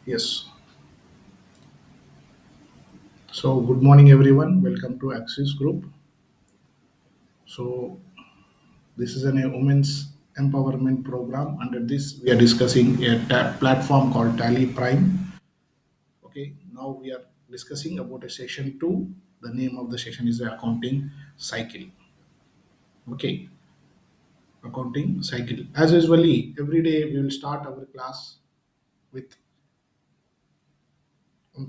Yes. So, good morning, everyone. Welcome to Axis Group. So, this is a women's empowerment program. Under this, we are discussing a platform called Tally Prime. Okay. Now we are discussing about a session two. The name of the session is the accounting cycle. Okay. Accounting cycle. As usually, every day we will start our class with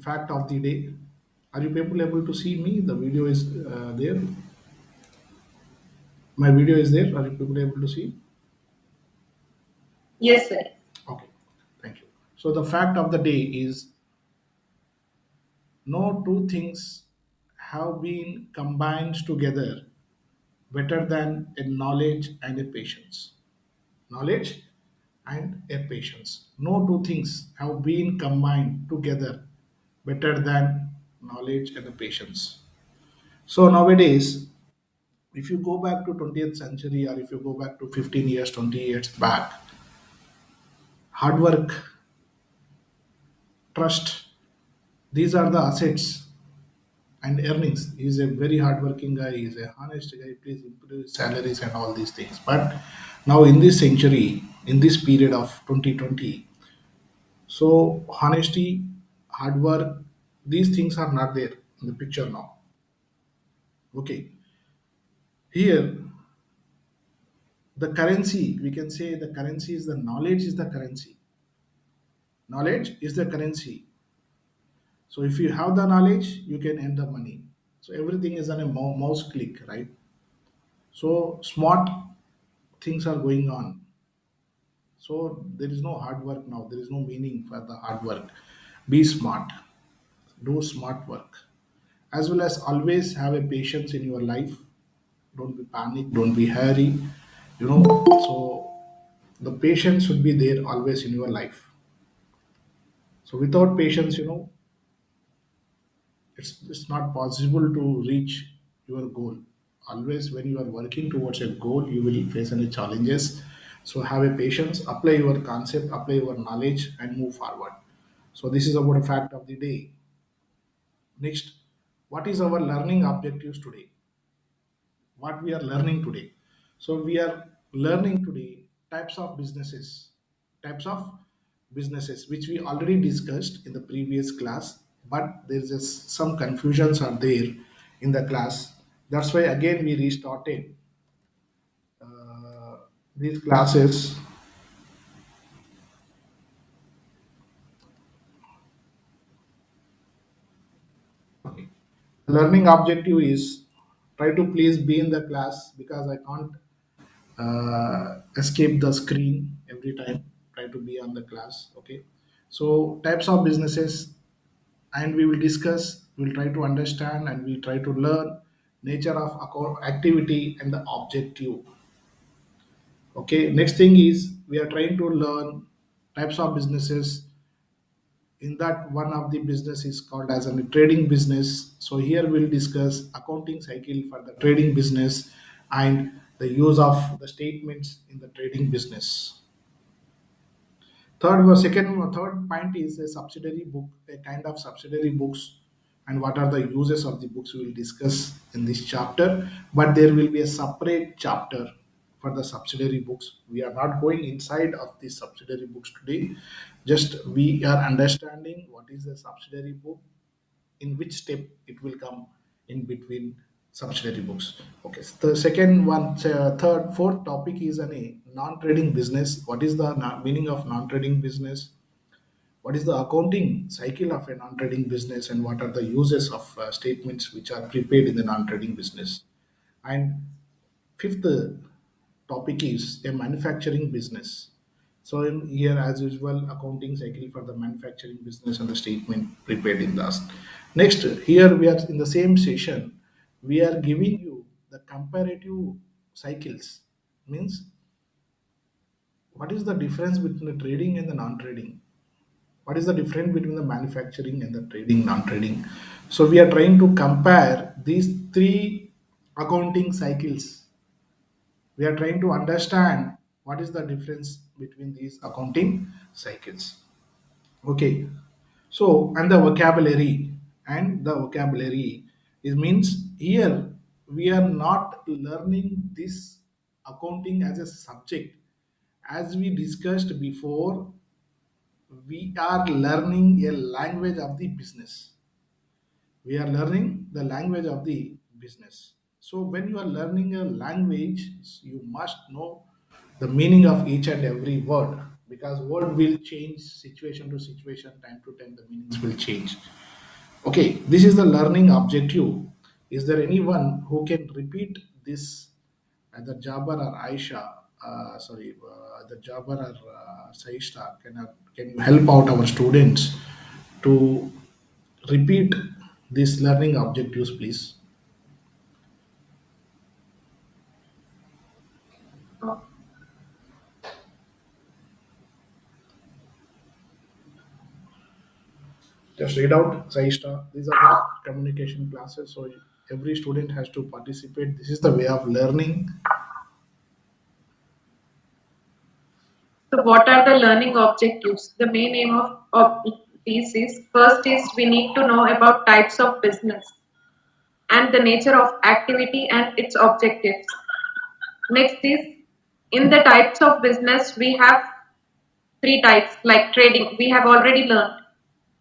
fact of the day. Are you people able to see me? The video is there. My video is there. Are you people able to see? Yes, sir. Okay, thank you. So the fact of the day is no two things have been combined together better than a knowledge and a patience. Knowledge and a patience. No two things have been combined together better than knowledge and a patience. So nowadays, if you go back to 20th century or if you go back to 15 years, 20 years back, hard work, trust, these are the assets and earnings. He's a very hardworking guy. He's a honest guy. Please improve his salaries and all these things. But now in this century, in this period of 2020, so honesty, hard work, these things are not there in the picture now. Okay, here the currency, we can say the currency is the knowledge is the currency. Knowledge is the currency. So if you have the knowledge, you can earn the money. So everything is on a mouse click, right? So smart things are going on. So there is no hard work now. There is no meaning for the hard work. Be smart. Do smart work. As well as always have a patience in your life. Don't be panic. Don't be hurry. So the patience should be there always in your life. So without patience, it's not possible to reach your goal. Always when you are working towards a goal, you will face any challenges. So have a patience, apply your concept, apply your knowledge, and move forward. So this is about a fact of the day. Next, what is our learning objectives today? What we are learning today? So we are learning today types of businesses which we already discussed in the previous class, but there's just some confusions are there in the class. That's why again we restarted uh, these classes. Okay. Learning objective is try to please be in the class because I can't escape the screen every time. Try to be on the class. Okay. So types of businesses, and we will discuss. We'll try to understand and we try to learn nature of activity and the objective. Okay. Next thing is we are trying to learn types of businesses. In that, one of the business is called as a trading business. So here we'll discuss accounting cycle for the trading business and the use of the statements in the trading business. Third point is a subsidiary book, a kind of subsidiary books, and what are the uses of the books we will discuss in this chapter. But there will be a separate chapter for the subsidiary books. We are not going inside of the subsidiary books today. Just we are understanding what is the subsidiary book, in which step it will come in between subsidiary books. Okay, so the second one, third, fourth topic is a non-trading business. What is the meaning of non-trading business? What is the accounting cycle of a non-trading business, and what are the uses of statements which are prepared in the non-trading business? And fifth topic is a manufacturing business. So in here, as usual, accounting cycle for the manufacturing business and the statement prepared in last. Next, here we are in the same session. We are giving you the comparative cycles. Means what is the difference between the trading and the non-trading? What is the difference between the manufacturing and the trading, non-trading? So we are trying to compare these three accounting cycles. We are trying to understand what is the difference between these accounting cycles. Okay. So, and the vocabulary is means here we are not learning this accounting as a subject. As we discussed before, we are learning a language of the business. We are learning the language of the business. So when you are learning a language, you must know the meaning of each and every word, because word will change situation to situation, time to time the meanings will change. Okay, this is the learning objective. Is there anyone who can repeat this, either Jabar or Aisha? The Jabar or Saishta, can you help out our students to repeat these learning objectives, please? Just read out, Saishta. These are the communication classes, so every student has to participate. This is the way of learning. So what are the learning objectives? The main aim of these is first is we need to know about types of business and the nature of activity and its objectives. Next is in the types of business we have three types like trading. We have already learned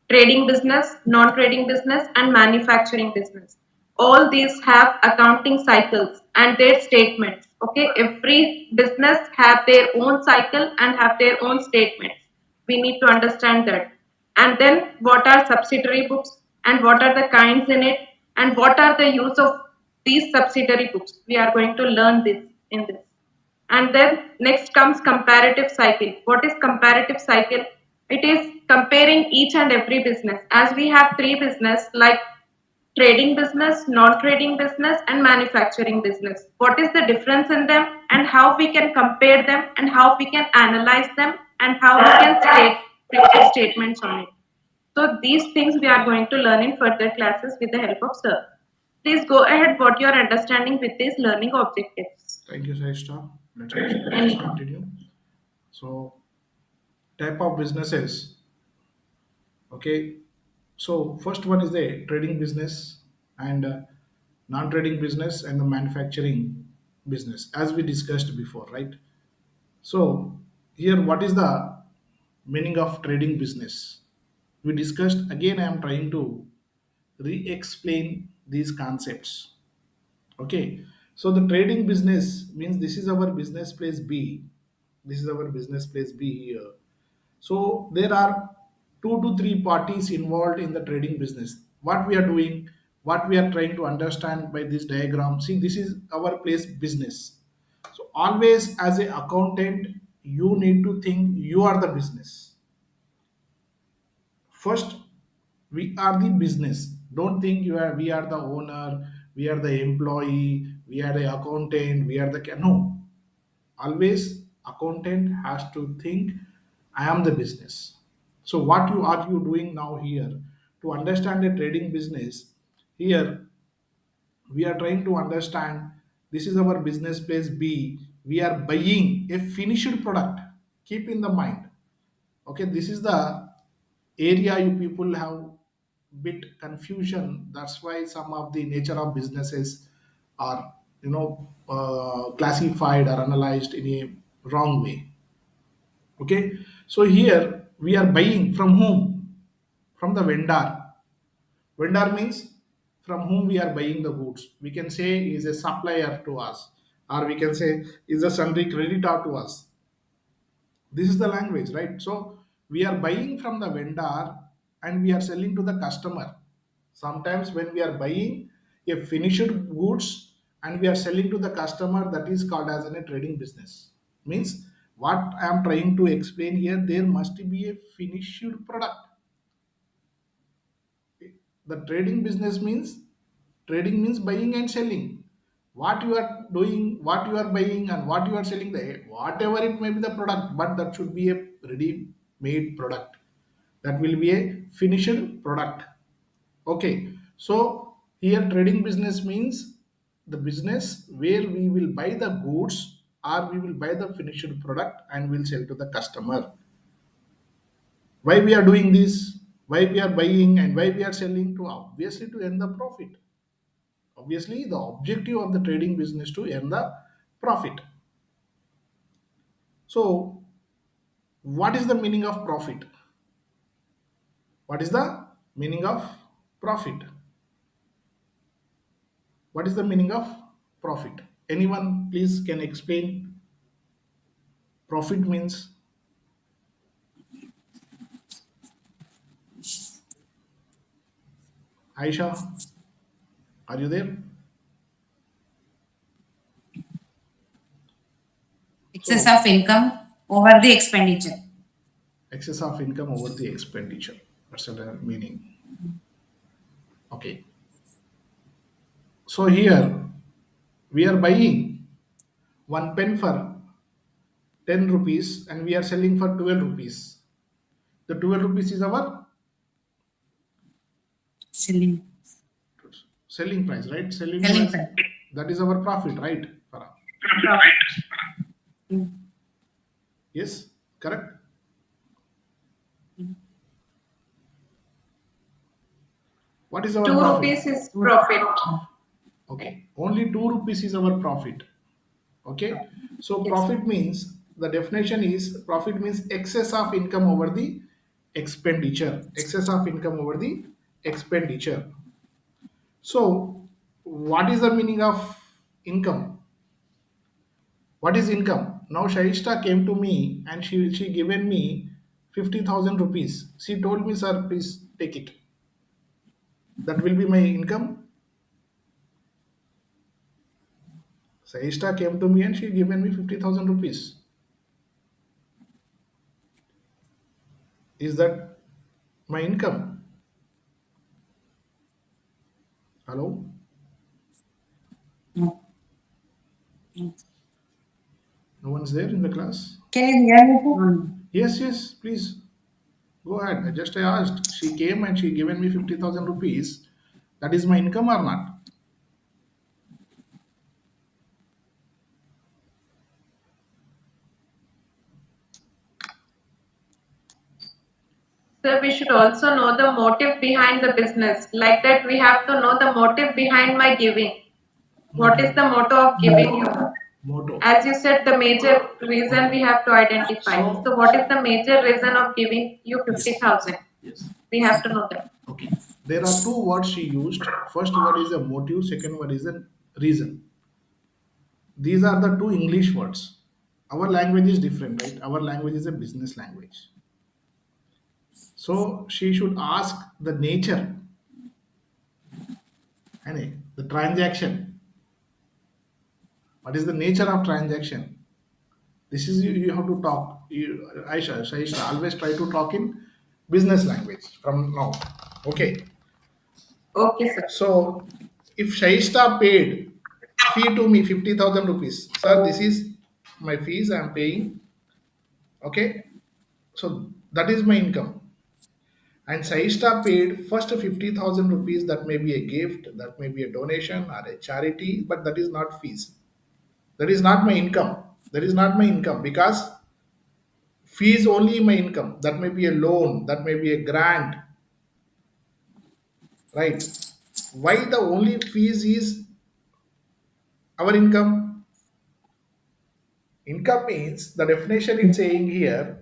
trading business, non-trading business, and manufacturing business. All these have accounting cycles and their statements. Okay, every business have their own cycle and have their own statements. We need to understand that. And then what are subsidiary books and what are the kinds in it and what are the use of these subsidiary books. We are going to learn this in this. And then next comes comparative cycle. What is comparative cycle? It is comparing each and every business. As we have three business like trading business, non-trading business, and manufacturing business. What is the difference in them and how we can compare them and how we can analyze them and how we can prepare statements on it. So these things we are going to learn in further classes with the help of sir. Please go ahead what you are understanding with these learning objectives. Thank you, Saishta. Let's Anyhow. continue. So, type of businesses. Okay, so first one is the trading business and non-trading business and the manufacturing business, as we discussed before, right? So here, what is the meaning of trading business? We discussed again. I am trying to re-explain these concepts. Okay, so the trading business means this is our business place B. This is our business place B here. So there are 2 to 3 parties involved in the trading business. What we are doing, what we are trying to understand by this diagram. See, this is our place business. So always as a accountant, you need to think you are the business. First, we are the business. Don't think we are the owner, we are the employee, we are the accountant, we are the no. Always accountant has to think I am the business. So what you doing now here to understand a trading business? Here we are trying to understand this is our business place B. We are buying a finished product. Keep in the mind. Okay, this is the area you people have bit confusion. That's why some of the nature of businesses are classified or analyzed in a wrong way. Okay, so here we are buying from whom? From the vendor. Vendor means from whom we are buying the goods. We can say is a supplier to us, or we can say is a sundry creditor to us. This is the language, right? So we are buying from the vendor and we are selling to the customer. Sometimes when we are buying a finished goods and we are selling to the customer, that is called as a trading business. Means what I am trying to explain here, there must be a finished product. The trading means buying and selling. What you are doing, what you are buying and what you are selling, the whatever it may be the product, but that should be a ready made product. That will be a finished product. Okay, so here trading business means the business where we will buy the goods or we will buy the finished product and will sell to the customer. Why we are doing this? Why we are buying and why we are selling? To obviously to earn the profit. Obviously, the objective of the trading business to earn the profit. So, what is the meaning of profit? What is the meaning of profit? What is the meaning of profit? Anyone please can explain? Profit means, Aisha, are you there? Excess So, of income over the expenditure. excess of income over the expenditure. That's the meaning. Okay. So here we are buying one pen for 10 rupees and we are selling for 12 rupees. The 12 rupees is our Selling. selling price, right? Selling Selling price, price. that is our profit, right, Farah? Mm. Yes, correct. What is our 2 profit? rupees is profit. Okay, only 2 rupees is our profit. Okay, so Yes. profit means, the definition is, profit means excess of income over the expenditure. Excess of income over the expenditure. So, what is the meaning of income? What is income? Now Shaista came to me and she given me 50,000 rupees. She told me, sir, please take it. That will be my income. Shaista came to me and she given me 50,000 rupees. Is that my income? Hello? No. No. No one's there in the class? Can you hear me? No. Yes, yes, please. Go ahead. I asked. She came and she given me 50,000 rupees. That is my income or not? So we should also know the motive behind the business. Like that, we have to know the motive behind my giving. What is the motto of giving you? Motto. As you said, the major reason we have to identify. So, So what is the major reason of giving you yes, 50,000? yes. We have to know that. Okay. There are two words she used. First word is a motive, second word is a reason. These are the two English words. Our language is different, right? Our language is a business language. So she should ask the nature and the transaction. What is the nature of transaction? This is you have to talk. Aisha, always try to talk in business language from now. Okay. Okay, sir. So if Shaista paid fee to me 50,000 rupees, sir, this is my fees I am paying. Okay. So that is my income. And Shaista paid first 50,000 rupees, that may be a gift, that may be a donation or a charity, but that is not fees. That is not my income. That is not my income because fees only my income. That may be a loan, that may be a grant, right? Why the only fees is our income? Income means, the definition it's saying here,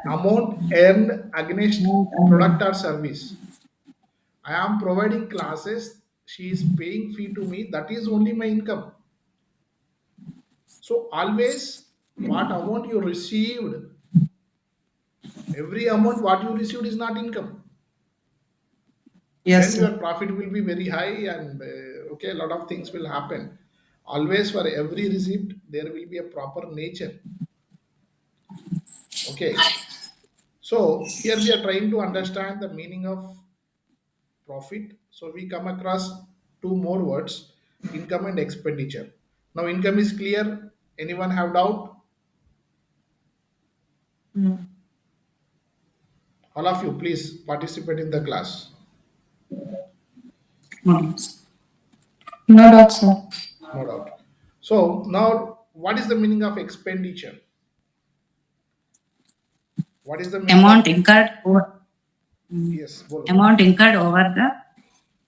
amount earned against product or service. I am providing classes, she is paying fee to me, that is only my income. So always what amount you received, every amount what you received is not income. Yes, Then sir. your profit will be very high and okay, a lot of things will happen. Always for every receipt there will be a proper nature. Okay, so here we are trying to understand the meaning of profit. So we come across two more words, income and expenditure. Now income is clear. Anyone have doubt? No. All of you please participate in the class. No. No doubt, sir. No doubt. So now what is the meaning of expenditure? What is the meaning Amount of? incurred over Yes, bolo, bolo. amount incurred over the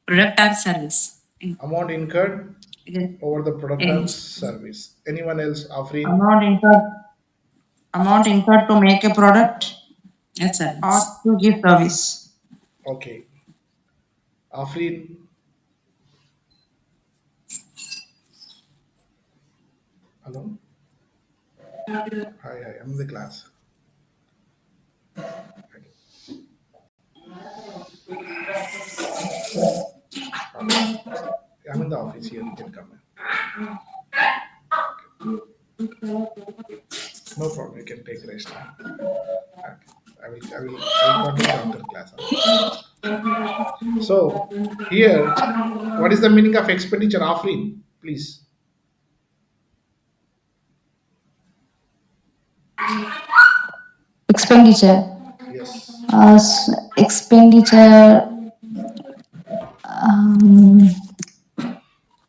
product or service. Amount incurred Again, over the product or again. service. Anyone else? Afreen? Amount incurred, amount incurred to make a product That's or service. to give service. Okay. Afreen? Hello? Hi, I'm in the class. Okay. I'm in the office here. You can come in. No problem. You can take rest. Okay. I will continue after class. So here, what is the meaning of expenditure? Afreen, please. Expenditure. Yes. Expenditure. Um,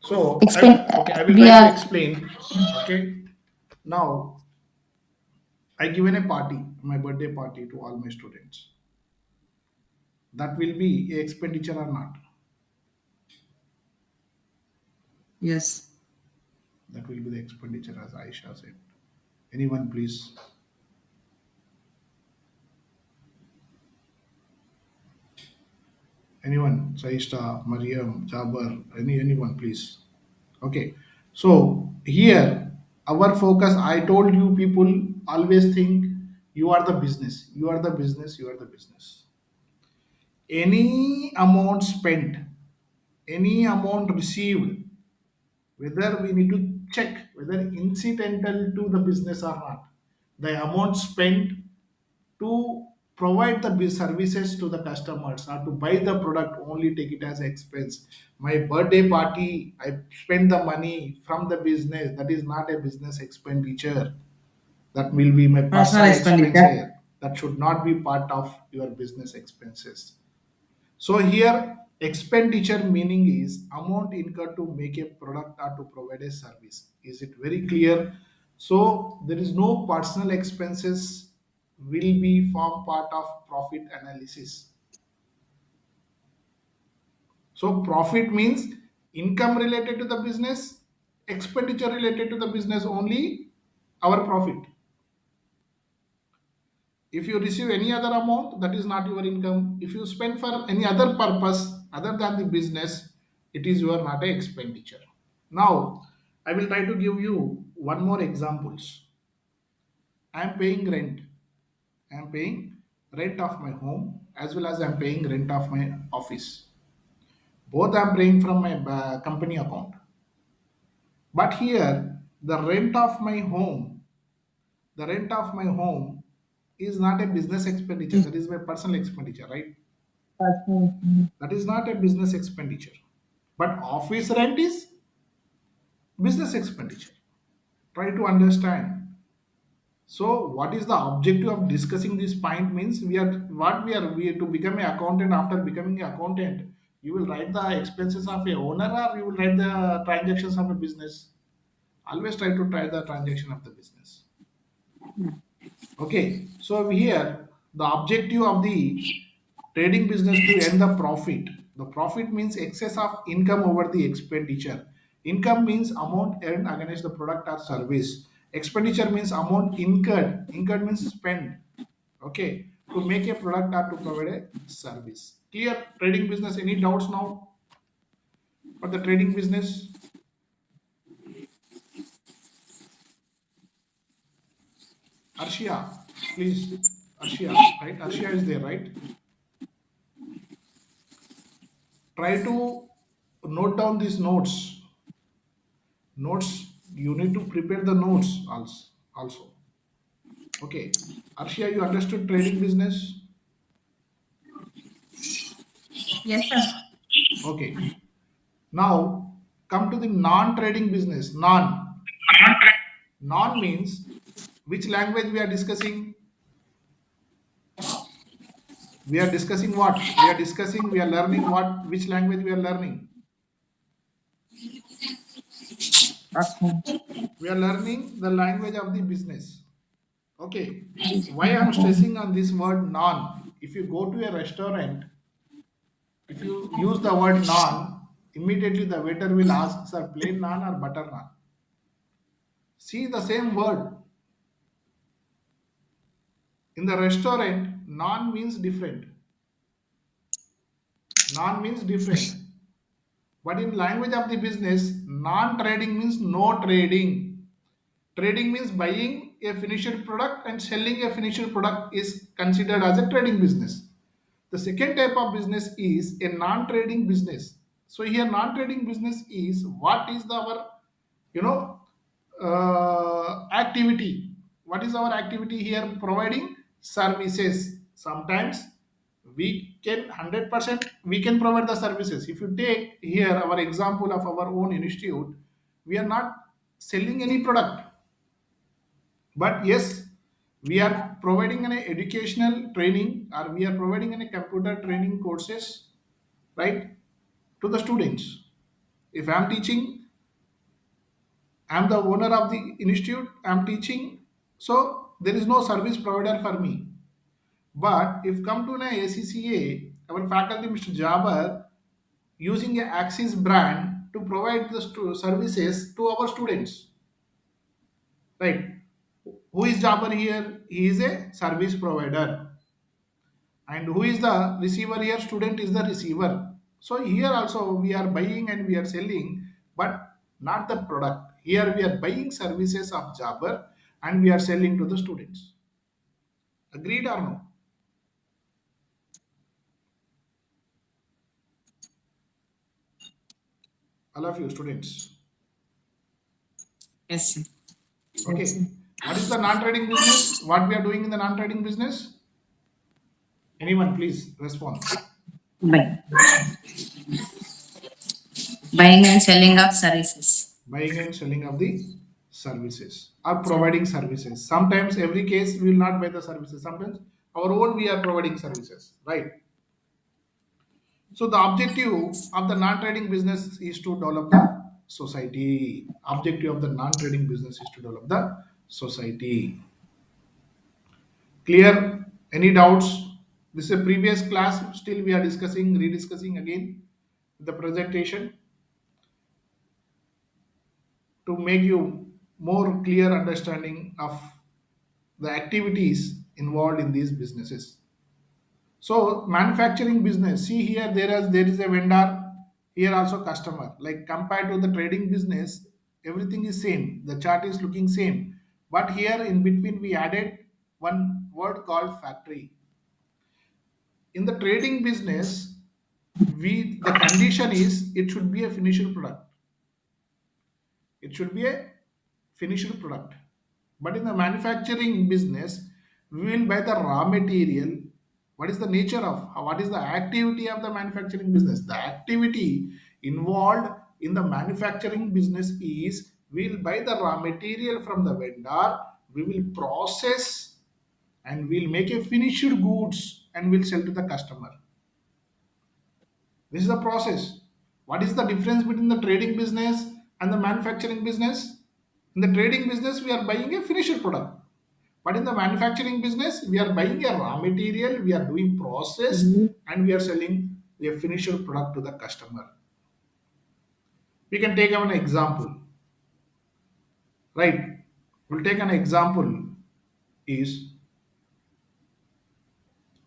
So expend. I will We try to are explain. Okay. Now I given a party, my birthday party to all my students. That will be a expenditure or not? Yes. That will be the expenditure, as Aisha said. Anyone, please? Anyone? Saishta, Mariam, Jabar, anyone, please? Okay. So here, our focus. I told you, people always think you are the business. You are the business. You are the business. Any amount spent, any amount received, whether we need to check whether incidental to the business or not. The amount spent to provide the services to the customers or to buy the product, only take it as expense. My birthday party, I spend the money from the business. That is not a business expenditure. That will be my Personal personal expenditure. expense. That should not be part of your business expenses. So here, expenditure meaning is amount incurred to make a product or to provide a service. Is it very clear? So there is no personal expenses will be form part of profit analysis. So profit means income related to the business, expenditure related to the business only, our profit. If you receive any other amount, that is not your income. If you spend for any other purpose other than the business, it is your not a expenditure. Now, I will try to give you one more examples. I am paying rent. I am paying rent of my home as well as I am paying rent of my office. Both I am paying from my company account. But here, the rent of my home is not a business expenditure. That is my personal expenditure, right? Personal. That is not a business expenditure. But office rent is business expenditure. Try to understand. So, what is the objective of discussing this point means we are to become an accountant. After becoming an accountant, you will write the expenses of a owner or you will write the transactions of a business. Always try to try the transaction of the business. Okay, so here the objective of the trading business to earn the profit. The profit means excess of income over the expenditure. Income means amount earned against the product or service. Expenditure means amount incurred. Incurred means spent. Okay, to make a product or to provide a service. Clear trading business? Any doubts now for the trading business? Arshia, please. Arshia, right? Arshia is there, right? Try to note down these notes. You need to prepare the notes also. Okay, Arshia, you understood trading business? Yes, sir. Okay, now come to the non-trading business. Non means which language we are discussing. We are discussing what we are discussing, we are learning what, which language we are learning. Personal. We are learning the language of the business. Okay. Why I'm stressing on this word non? If you go to a restaurant, if you use the word non, immediately the waiter will ask, sir, plain naan or butter naan? See the same word. In the restaurant, non means different. Non means different. But in language of the business, non-trading means no trading. Trading means buying a finished product and selling a finished product is considered as a trading business. The second type of business is a non-trading business. So here non-trading business is what is our you know activity. What is our activity here? Providing services. Sometimes we can 100% we can provide the services. If you take here our example of our own institute, we are not selling any product, but yes, we are providing an educational training, or we are providing a computer training courses, right, to the students. If I am teaching, I am the owner of the institute, I am teaching, so there is no service provider for me. But if come to an ACCA, our faculty, Mr. Jabbar, using a Axis brand to provide the services to our students, right? Who is Jabbar here? He is a service provider. And who is the receiver here? Student is the receiver. So here also we are buying and we are selling, but not the product. Here we are buying services of Jabbar and we are selling to the students. Agreed or no? All of you students. Yes, sir. Okay. What is the non-trading business? What we are doing in the non-trading business? Anyone please respond. Buy. Buying and selling of services. Buying and selling of the services or providing services. Sometimes every case we will not buy the services. Sometimes our own we are providing services, right? So the objective of the non-trading business is to develop the society. Objective of the non-trading business is to develop the society. Clear? Any doubts? This is a previous class. Still we are discussing, rediscussing again the presentation to make you more clear understanding of the activities involved in these businesses. So manufacturing business, see here there is a vendor, here also customer. Like compared to the trading business, everything is same. The chart is looking same. But here in between we added one word called factory. In the trading business, the condition is it should be a finished product. It should be a finished product. But in the manufacturing business, we will buy the raw material. What is the nature of, what is the activity of the manufacturing business? The activity involved in the manufacturing business is we will buy the raw material from the vendor, we will process and we'll make a finished goods and we'll sell to the customer. This is the process. What is the difference between the trading business and the manufacturing business? In the trading business, we are buying a finished product. But in the manufacturing business, we are buying a raw material, we are doing process, and we are selling a finished product to the customer. We can take an example, right? We'll take an example is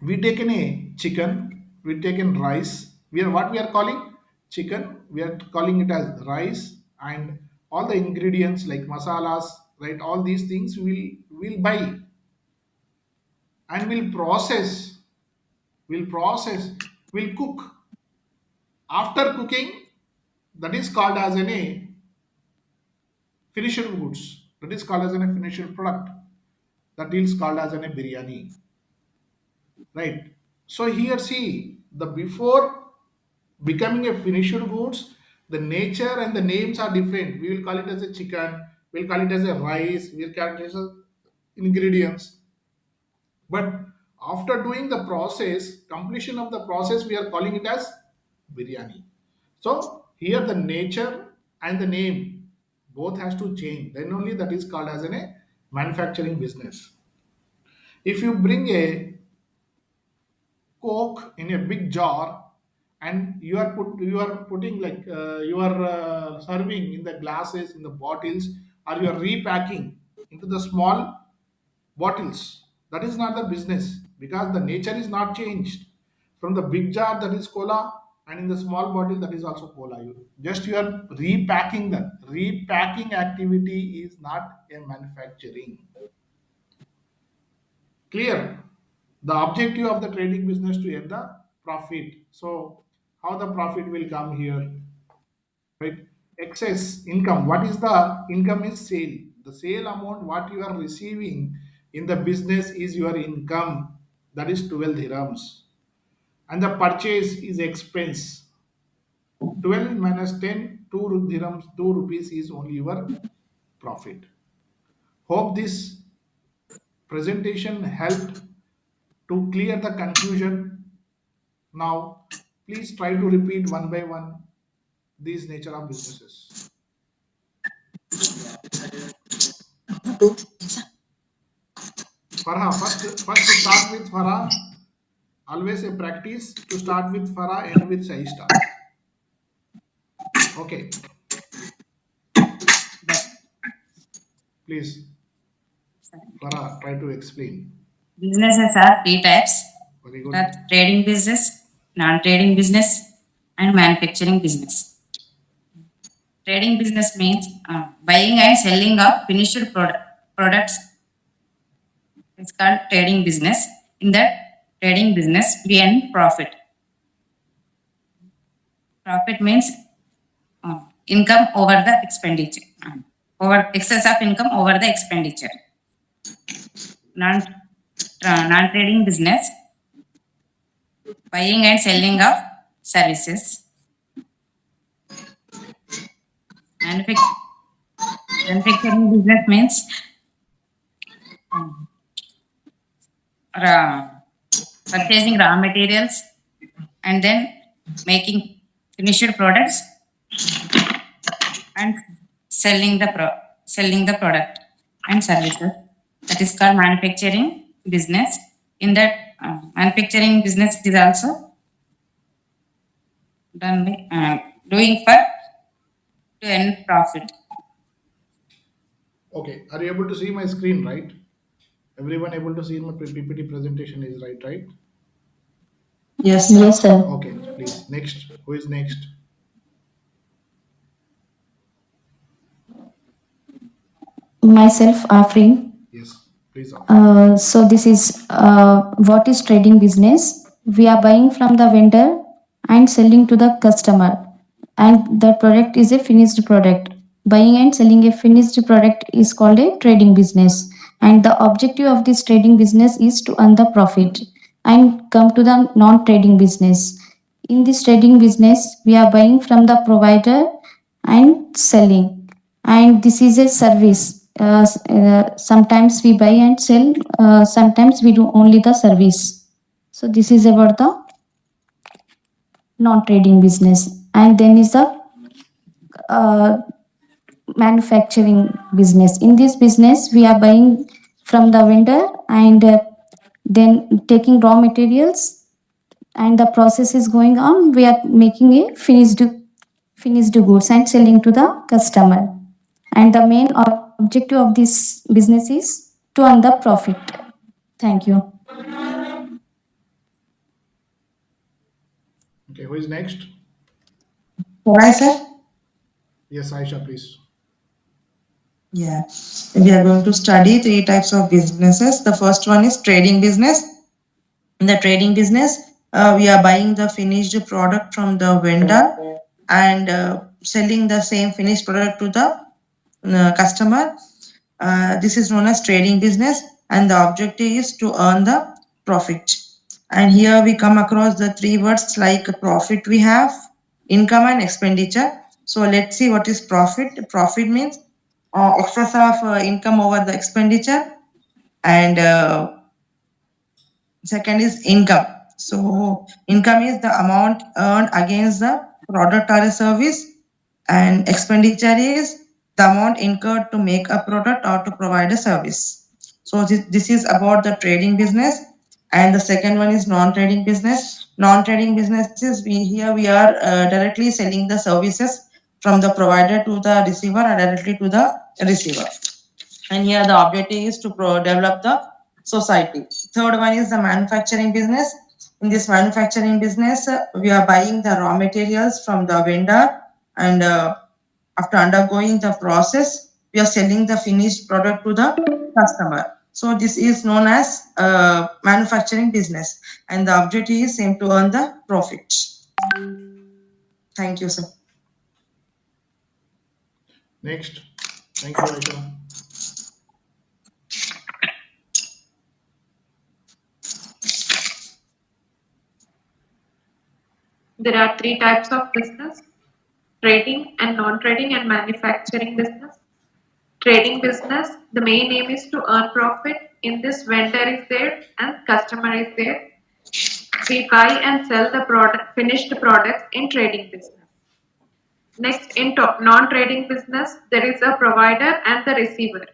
we taken a chicken, we taken rice. We are what we are calling chicken. We are calling it as rice and all the ingredients like masalas, right? All these things will buy and will process, will process, will cook. After cooking, that is called as a finished goods. That is called as a finished product. That is called as a biryani, right? So here see the before becoming a finished goods, the nature and the names are different. We will call it as a chicken, we'll call it as a rice, we'll call it as a ingredients. But after doing the process, completion of the process, we are calling it as biryani. So here the nature and the name both has to change. Then only that is called as a manufacturing business. If you bring a coke in a big jar and you are putting like you are serving in the glasses, in the bottles, or you are repacking into the small bottles, that is not the business, because the nature is not changed. From the big jar, that is cola, and in the small bottle, that is also cola. You are repacking. That repacking activity is not a manufacturing. Clear? The objective of the trading business to earn the profit. So how the profit will come here, right? Excess income. What is the income? Is sale. The sale amount what you are receiving in the business is your income. That is 12 dirhams. And the purchase is expense. 12 minus 10, 2 dirhams, 2 rupees is only your profit. Hope this presentation helped to clear the confusion. Now, please try to repeat one by one these nature of businesses. Farah, first start with Farah. Always a practice to start with Farah, end with Shaista. Okay, please, Farah, try to explain. Businesses are three types. Very good. That trading business, non-trading business, and manufacturing business. Trading business means buying and selling of finished products. It's called trading business. In that trading business, we earn profit. Profit means income over the expenditure, over excess of income over the expenditure. Non-trading business, buying and selling of services. Manufacturing business means purchasing raw materials and then making finished products and selling the product and services. That is called manufacturing business. In that manufacturing business is also done by doing for to earn profit. Okay, are you able to see my screen, right? Everyone able to see my PPT presentation is right? Yes, Yes, sir. Okay, please. Next. Who is next? Myself, Afrin. Yes, please. So this is what is trading business. We are buying from the vendor and selling to the customer, and the product is a finished product. Buying and selling a finished product is called a trading business, and the objective of this trading business is to earn the profit. And come to the non-trading business. In this trading business, we are buying from the provider and selling, and this is a service. Sometimes we buy and sell, sometimes we do only the service. So this is about the non-trading business. And then is the uh, manufacturing business. In this business, we are buying from the vendor and then taking raw materials, and the process is going on. We are making a finished goods and selling to the customer. And the main objective of this business is to earn the profit. Thank you. Okay, who is next? Can I say? Yes, Aisha, please. Yeah, we are going to study three types of businesses. The first one is trading business. In the trading business, we are buying the finished product from the vendor and selling the same finished product to the customer. This is known as trading business, and the objective is to earn the profit. And here we come across the three words like profit we have, income and expenditure. So let's see what is profit. Profit means excess of income over the expenditure, and second is income. So income is the amount earned against the product or a service, and expenditure is the amount incurred to make a product or to provide a service. So this is about the trading business, and the second one is non-trading business. Non-trading businesses, we are directly selling the services from the provider to the receiver or directly to the receiver. And here the objective is to develop the society. Third one is the manufacturing business. In this manufacturing business, we are buying the raw materials from the vendor, and after undergoing the process, we are selling the finished product to the customer. So this is known as manufacturing business, and the objective is same to earn the profit. Thank you, sir. Next. Thank you, Aisha. There are three types of business: trading and non-trading and manufacturing business. Trading business, the main aim is to earn profit. In this, vendor is there and customer is there. We buy and sell the finished products in trading business. Next, in non-trading business, there is a provider and the receiver.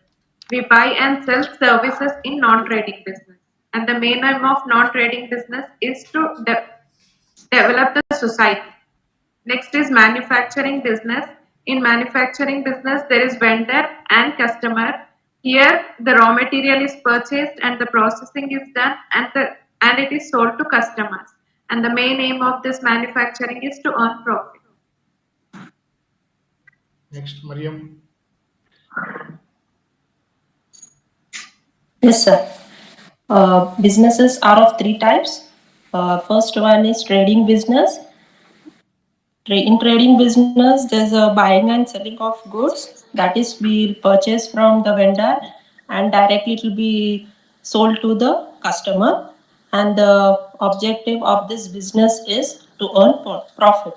We buy and sell services in non-trading business. And the main aim of non-trading business is to develop the society. Next is manufacturing business. In manufacturing business, there is vendor and customer. Here, the raw material is purchased and the processing is done, and it is sold to customers. And the main aim of this manufacturing is to earn profit. Next, Mariam. Yes, sir. Businesses are of three types. First one is trading business. In trading business, there's a buying and selling of goods. That is, we purchase from the vendor and directly it will be sold to the customer. And the objective of this business is to earn profit.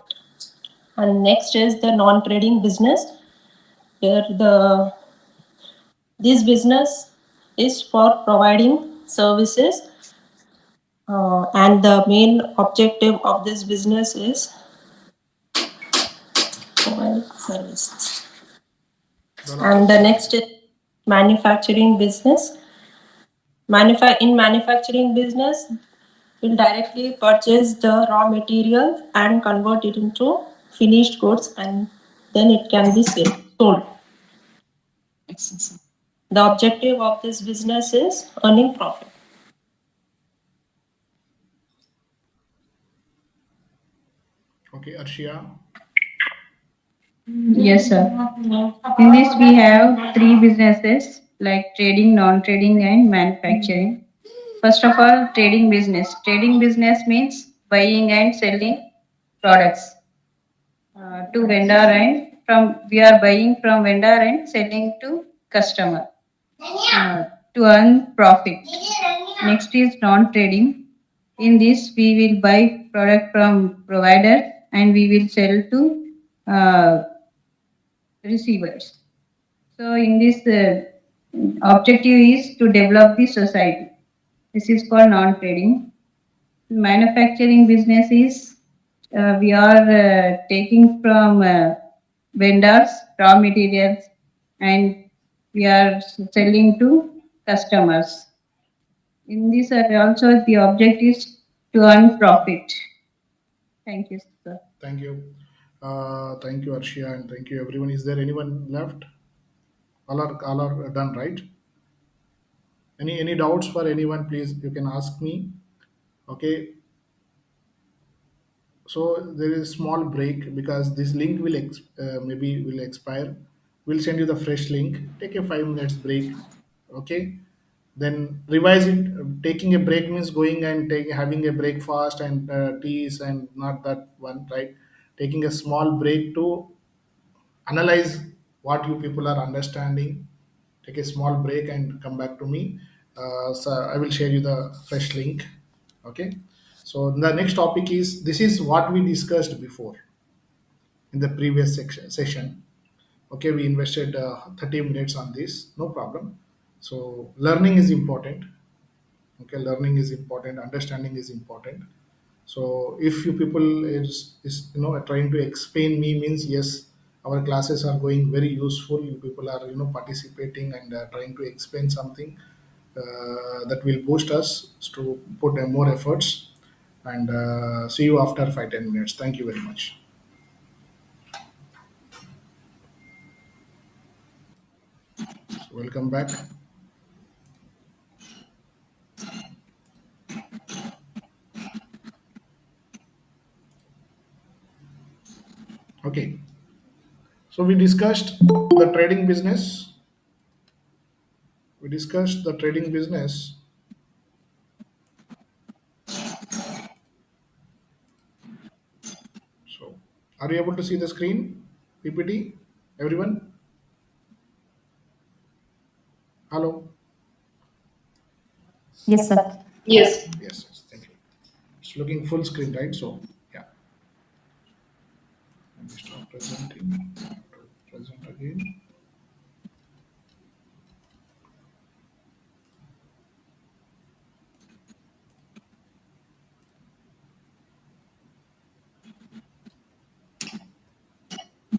And next is the non-trading business. Here this business is for providing services, and the main objective of this business is provide services. And the next is manufacturing business. In manufacturing business, we'll directly purchase the raw material and convert it into finished goods, and then it can be sold. The objective of this business is earning profit. Okay, Arshia. Yes, sir. In this, we have three businesses like trading, non-trading, and manufacturing. First of all, trading business. Trading business means buying and selling products to vendor, and from we are buying from vendor and selling to customer to earn profit. Next is non-trading. In this, we will buy product from provider and we will sell to receivers. So in this, objective is to develop the society. This is called non-trading. Manufacturing business is we are taking from vendors raw materials and we are selling to customers. In this, also the object is to earn profit. Thank you, sir. Thank you. Thank you, Arshia, and thank you, everyone. Is there anyone left? All are done, right? Any doubts for anyone? Please, you can ask me. Okay. So there is small break because this link will maybe will expire. We'll send you the fresh link. Take a 5 minutes break. Okay. Then revise it. Taking a break means going and having a breakfast and teas and not that one, right? Taking a small break to analyze what you people are understanding. Take a small break and come back to me. So I will share you the fresh link. Okay. So the next topic is this is what we discussed before in the previous session. Okay, we invested 30 minutes on this, no problem. So learning is important. Okay, learning is important, understanding is important. So if you people is trying to explain me means yes, our classes are going very useful. You people are participating and trying to explain something. that will boost us to put more efforts. And see you after 5-10 minutes. Thank you very much. So welcome back. Okay. So we discussed the trading business. We discussed the trading business. So are you able to see the screen? PPT? Everyone? Hello? Yes, sir. Yes. Yes, yes. Thank you. It's looking full screen, right? So yeah. Let me stop presenting. I have to present again.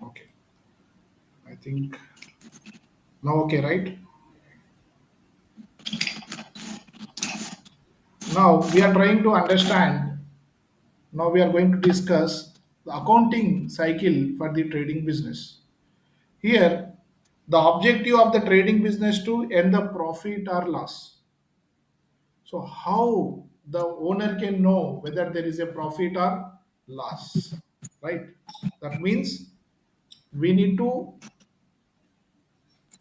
Okay. I think now okay, right? Now we are trying to understand. Now we are going to discuss the accounting cycle for the trading business. Here, the objective of the trading business to earn the profit or loss. So how the owner can know whether there is a profit or loss, right? That means we need to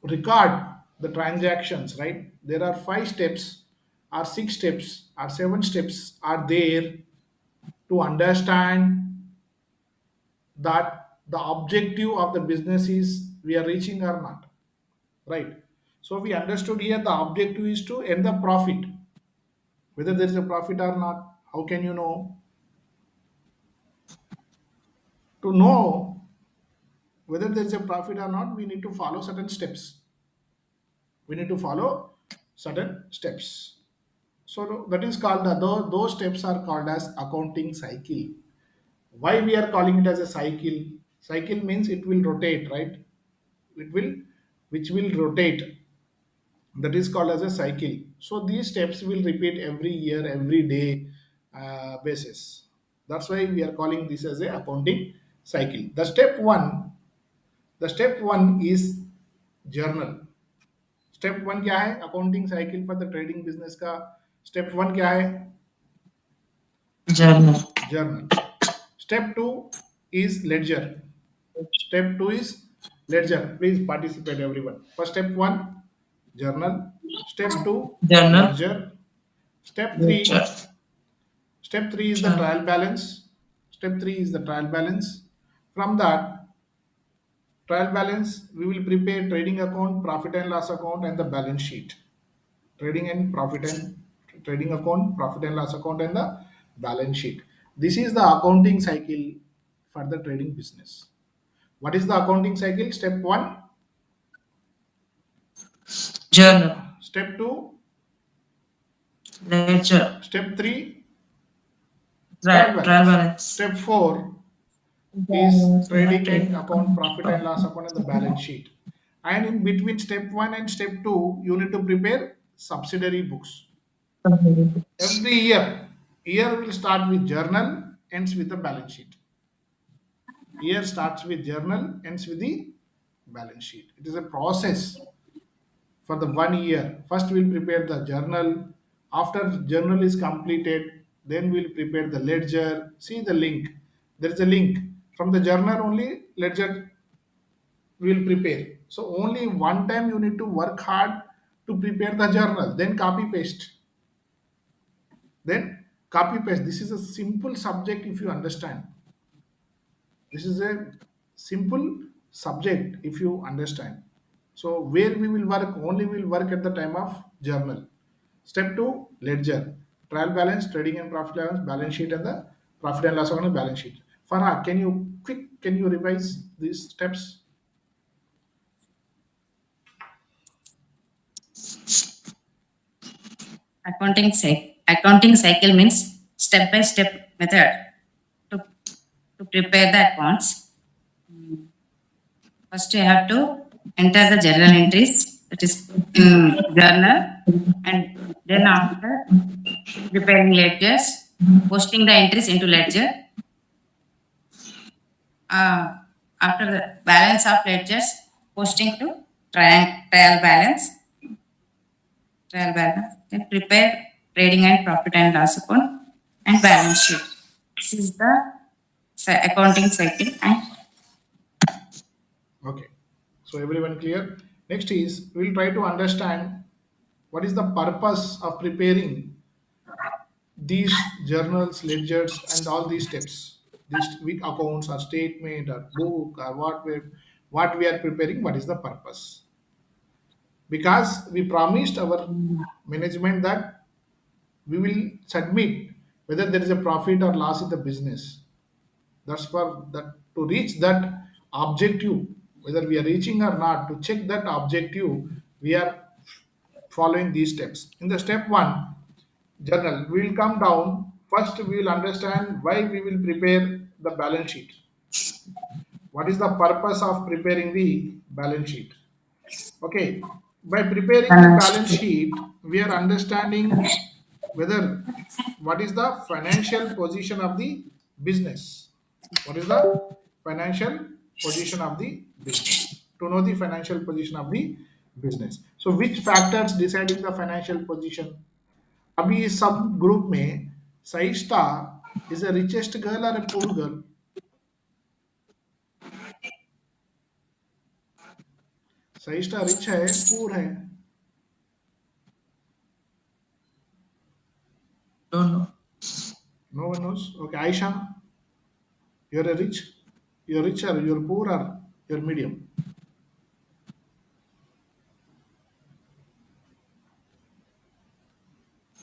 record the transactions, right? There are 5 steps or 6 steps or 7 steps are there to understand that the objective of the business is we are reaching or not, right? So we understood here the objective is to earn the profit. Whether there is a profit or not, how can you know? To know whether there is a profit or not, we need to follow certain steps. We need to follow certain steps. So that is called those steps are called as accounting cycle. Why we are calling it as a cycle? Cycle means it will rotate, right? It will, which will rotate. That is called as a cycle. So these steps will repeat every year, every day basis. That's why we are calling this as a accounting cycle. The step one is journal. Step one क्या है accounting cycle for the trading business का? Step one क्या है? Journal. Journal. Step two is ledger. Step two is ledger. Please participate everyone. For step one journal. Step 2 Journal. ledger. Step 3 Ledger. step 3 is the Journal. trial balance. Step 3 is the trial balance. From that trial balance we will prepare trading account, profit and loss account and the balance sheet. Trading account, profit and loss account and the balance sheet. This is the accounting cycle for the trading business. What is the accounting cycle? Step 1 Journal. step 2 Ledger. step 3 Trial balance. step 4 is trading and account, profit and loss account and the balance sheet. And in between step 1 and step 2 you need to prepare subsidiary books. Every year will start with journal, ends with the balance sheet. Year starts with journal, ends with the balance sheet. It is a process for the 1 year. First we'll prepare the journal. After journal is completed, then we'll prepare the ledger. See the link. There is a link. From the journal only ledger will prepare. So only one time you need to work hard to prepare the journal, then copy paste. This is a simple subject if you understand. This is a simple subject if you understand. So where we will work, only we will work at the time of journal. Step 2 ledger, trial balance, trading and profit balance, balance sheet and the profit and loss account and balance sheet. Farha, can you revise these steps? Accounting cycle means step by step method to, to prepare the accounts. First, you have to enter the journal entries, that is in journal. and then after preparing ledgers, posting the entries into ledger. Uh, After the balance of ledgers, posting to trial balance, then prepare trading and profit and loss account and balance sheet. This is the accounting cycle and Okay. So everyone clear? Next is we'll try to understand what is the purpose of preparing these journals, ledgers, and all these steps. These week accounts or statement or book or what we are preparing. What is the purpose? Because we promised our management that we will submit whether there is a profit or loss in the business. That's for that to reach that objective, whether we are reaching or not, to check that objective, we are following these steps. In the step one, journal, we will come down. First, we will understand why we will prepare the balance sheet. What is the purpose of preparing the balance sheet? Okay, by preparing the balance balance sheet. sheet, we are understanding whether what is the financial position of the business. What is the financial position of the business? To know the financial position of the business. So, which factors deciding the financial position? अभी इस सब group में Sahishtha is a richest girl or a poor girl? Sahishtha rich है, poor है? Don't know. No one knows. Okay, Aisha, you're a rich, you're richer, you're poor, or you're medium?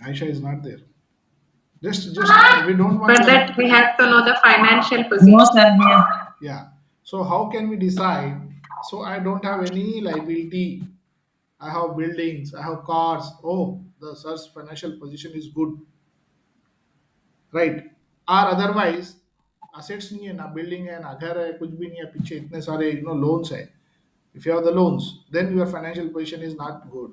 Aisha is not there. Just we don't want For to. that, we have to know the financial position. No, sir. Yeah. Yeah. So how can we decide? So I don't have any liability. I have buildings. I have cars. Oh, the sir's financial position is good, right? Or otherwise, assets नहीं है ना, building है ना, घर है, कुछ भी नहीं है, पीछे इतने सारे loans है. If you have the loans, then your financial position is not good.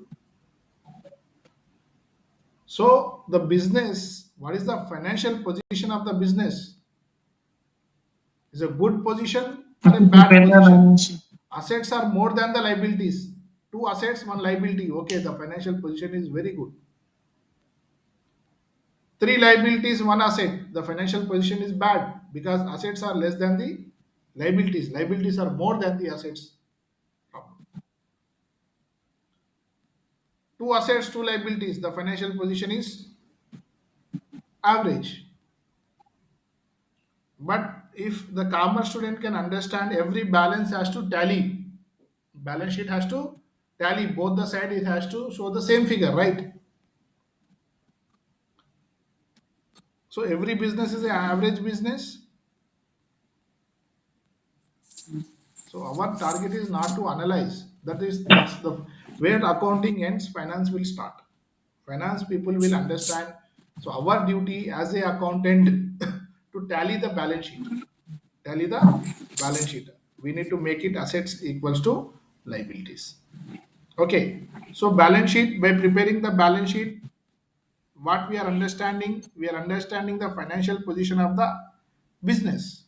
So the business, what is the financial position of the business? Is a good position or a bad Prepare the position? balance sheet. Assets are more than the liabilities. Two assets, one liability. Okay, the financial position is very good. Three liabilities, one asset. The financial position is bad because assets are less than the liabilities. Liabilities are more than the assets. Two assets, two liabilities. The financial position is average. But if the commerce student can understand, every balance has to tally. Balance sheet has to tally both the side. It has to show the same figure, right? So every business is an average business. So our target is not to analyze. That's the where accounting ends, finance will start. Finance people will understand. So our duty as a accountant to tally the balance sheet. Tally the balance sheet. We need to make it assets equals to liabilities. Okay. So balance sheet, by preparing the balance sheet, what we are understanding the financial position of the business.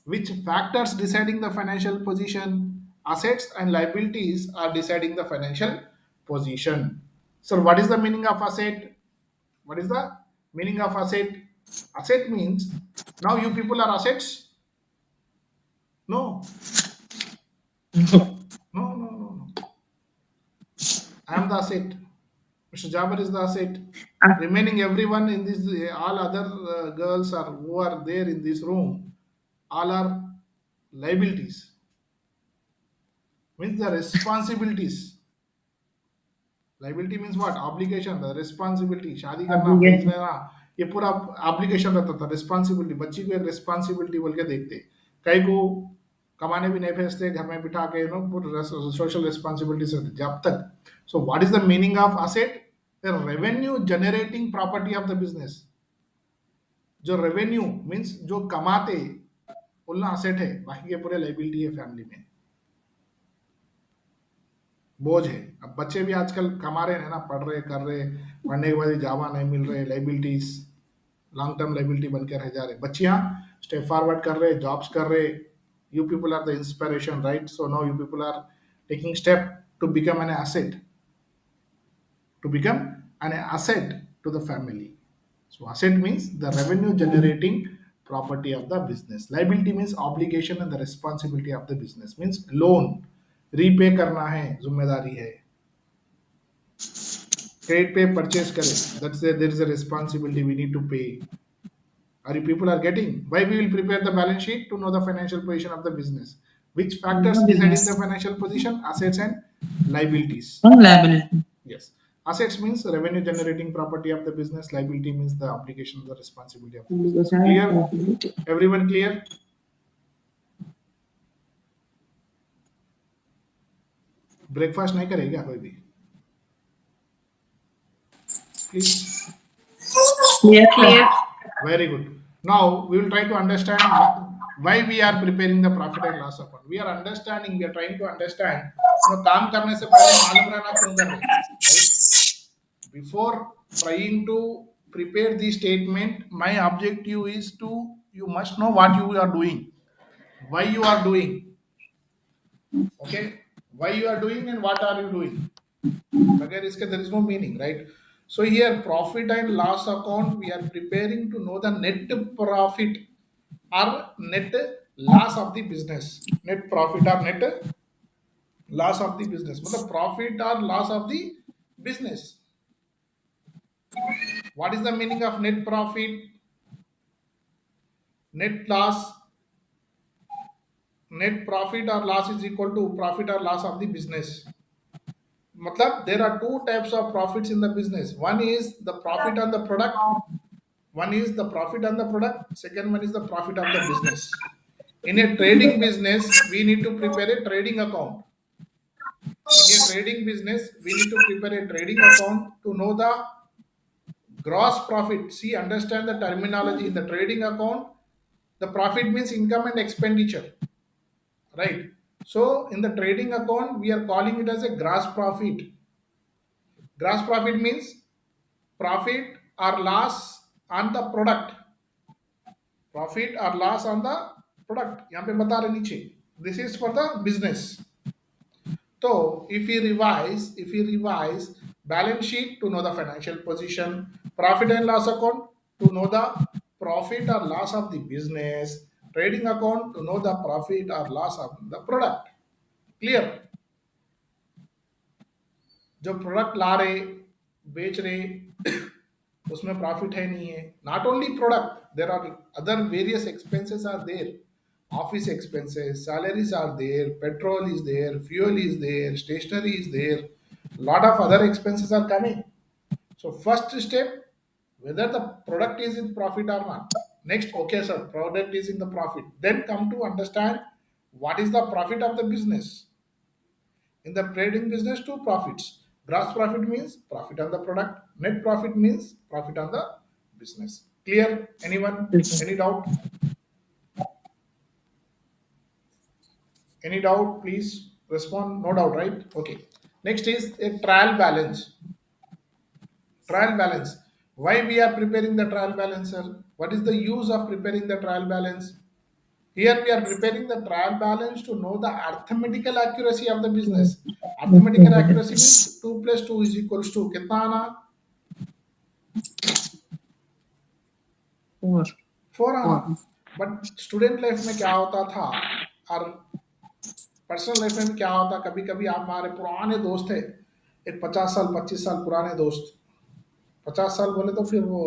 Which factors deciding the financial position? Assets and liabilities are deciding the financial position. So what is the meaning of asset? What is the meaning of asset? Asset means now you people are assets? No. No. I am the asset. Mr. Jabbar is the asset. Remaining everyone in this, all other girls are who are there in this room, all are liabilities. Means the responsibilities. Liability means what? Obligation, the responsibility. शादी करना, बेच लेना, ये पूरा obligation रहता था, responsibility. बच्ची को एक responsibility बोल के देखते. कई को कमाने भी नहीं भेजते, घर में बिठा के social responsibilities होते. जब तक. So what is the meaning of asset? The revenue generating property of the business. जो revenue means जो कमाते, बोलना asset है, बाकी के पूरे liability है family में. बोझ है। अब बच्चे भी आजकल कमा रहे हैं ना, पढ़ रहे, कर रहे, पढ़ने के बाद जावा नहीं मिल रहे, लाइबिलिटीज, लॉन्ग टर्म लाइबिलिटी बनकर रह जा रहे। बच्चियां स्टेप फॉरवर्ड कर रहे, जॉब्स कर रहे। You people are the inspiration, right? So now you people are taking step to become an asset, to become an asset to the family. So asset means the revenue generating property of the business. Liability means obligation and the responsibility of the business, means loan repay करना है, जिम्मेदारी है। Credit पे purchase करे, that's there is a responsibility we need to pay. Are you people are getting? Why we will prepare the balance sheet? To know the financial position of the business. Which factors deciding the financial position? Assets and liabilities. Liability. Yes. Assets means revenue generating property of the business. Liability means the obligation or the responsibility of the business. Clear? Everyone clear? Breakfast नहीं करेगा कोई भी? Please. Clear. Very good. Now we will try to understand why we are preparing the profit and loss account. We are understanding, we are trying to understand. काम करने से पहले मालूम रहना क्यों कर रहे हैं, right? Before trying to prepare the statement, my objective is to, you must know what you are doing, why you are doing, okay? Why you are doing and what are you doing. Again, there is no meaning, right? So here, profit and loss account, we are preparing to know the net profit or net loss of the business. Net profit or net loss of the business. मतलब profit or loss of the business. What is the meaning of net profit? Net loss. Net profit or loss is equal to profit or loss of the business. मतलब there are two types of profits in the business. One is the profit on the product. One is the profit on the product. Second one is the profit of the business. In a trading business, we need to prepare a trading account. In a trading business, we need to prepare a trading account to know the gross profit. See, understand the terminology in the trading account. The profit means income and expenditure, right? So in the trading account, we are calling it as a gross profit. Gross profit means profit or loss on the product. Profit or loss on the product. यहाँ पे बता रहे नीचे. This is for the business. So if we revise balance sheet to know the financial position, profit and loss account to know the profit or loss of the business, trading account to know the profit or loss of the product. Clear? जो product ला रहे, बेच रहे, उसमें profit है नहीं है. Not only product, there are other various expenses are there. Office expenses, salaries are there, petrol is there, fuel is there, stationery is there, lot of other expenses are coming. So first step, whether the product is in profit or not. Next, okay sir, product is in the profit. Then come to understand what is the profit of the business. In the trading business, two profits. Gross profit means profit on the product. Net profit means profit on the business. Clear? Anyone? Any doubt? Any doubt? Please respond. No doubt, right? Okay. Next is a trial balance. Trial balance. Why we are preparing the trial balance, sir? What is the use of preparing the trial balance? Here we are preparing the trial balance to know the arithmetical accuracy of the business. Arithmetical accuracy means 2 plus 2 is equals to कितना आना? 4. 4 आना. But student life में क्या होता था और personal life में क्या होता, कभी कभी आप हमारे पुराने दोस्त थे, एक 50 साल 25 साल पुराने दोस्त, 50 साल बोले तो फिर वो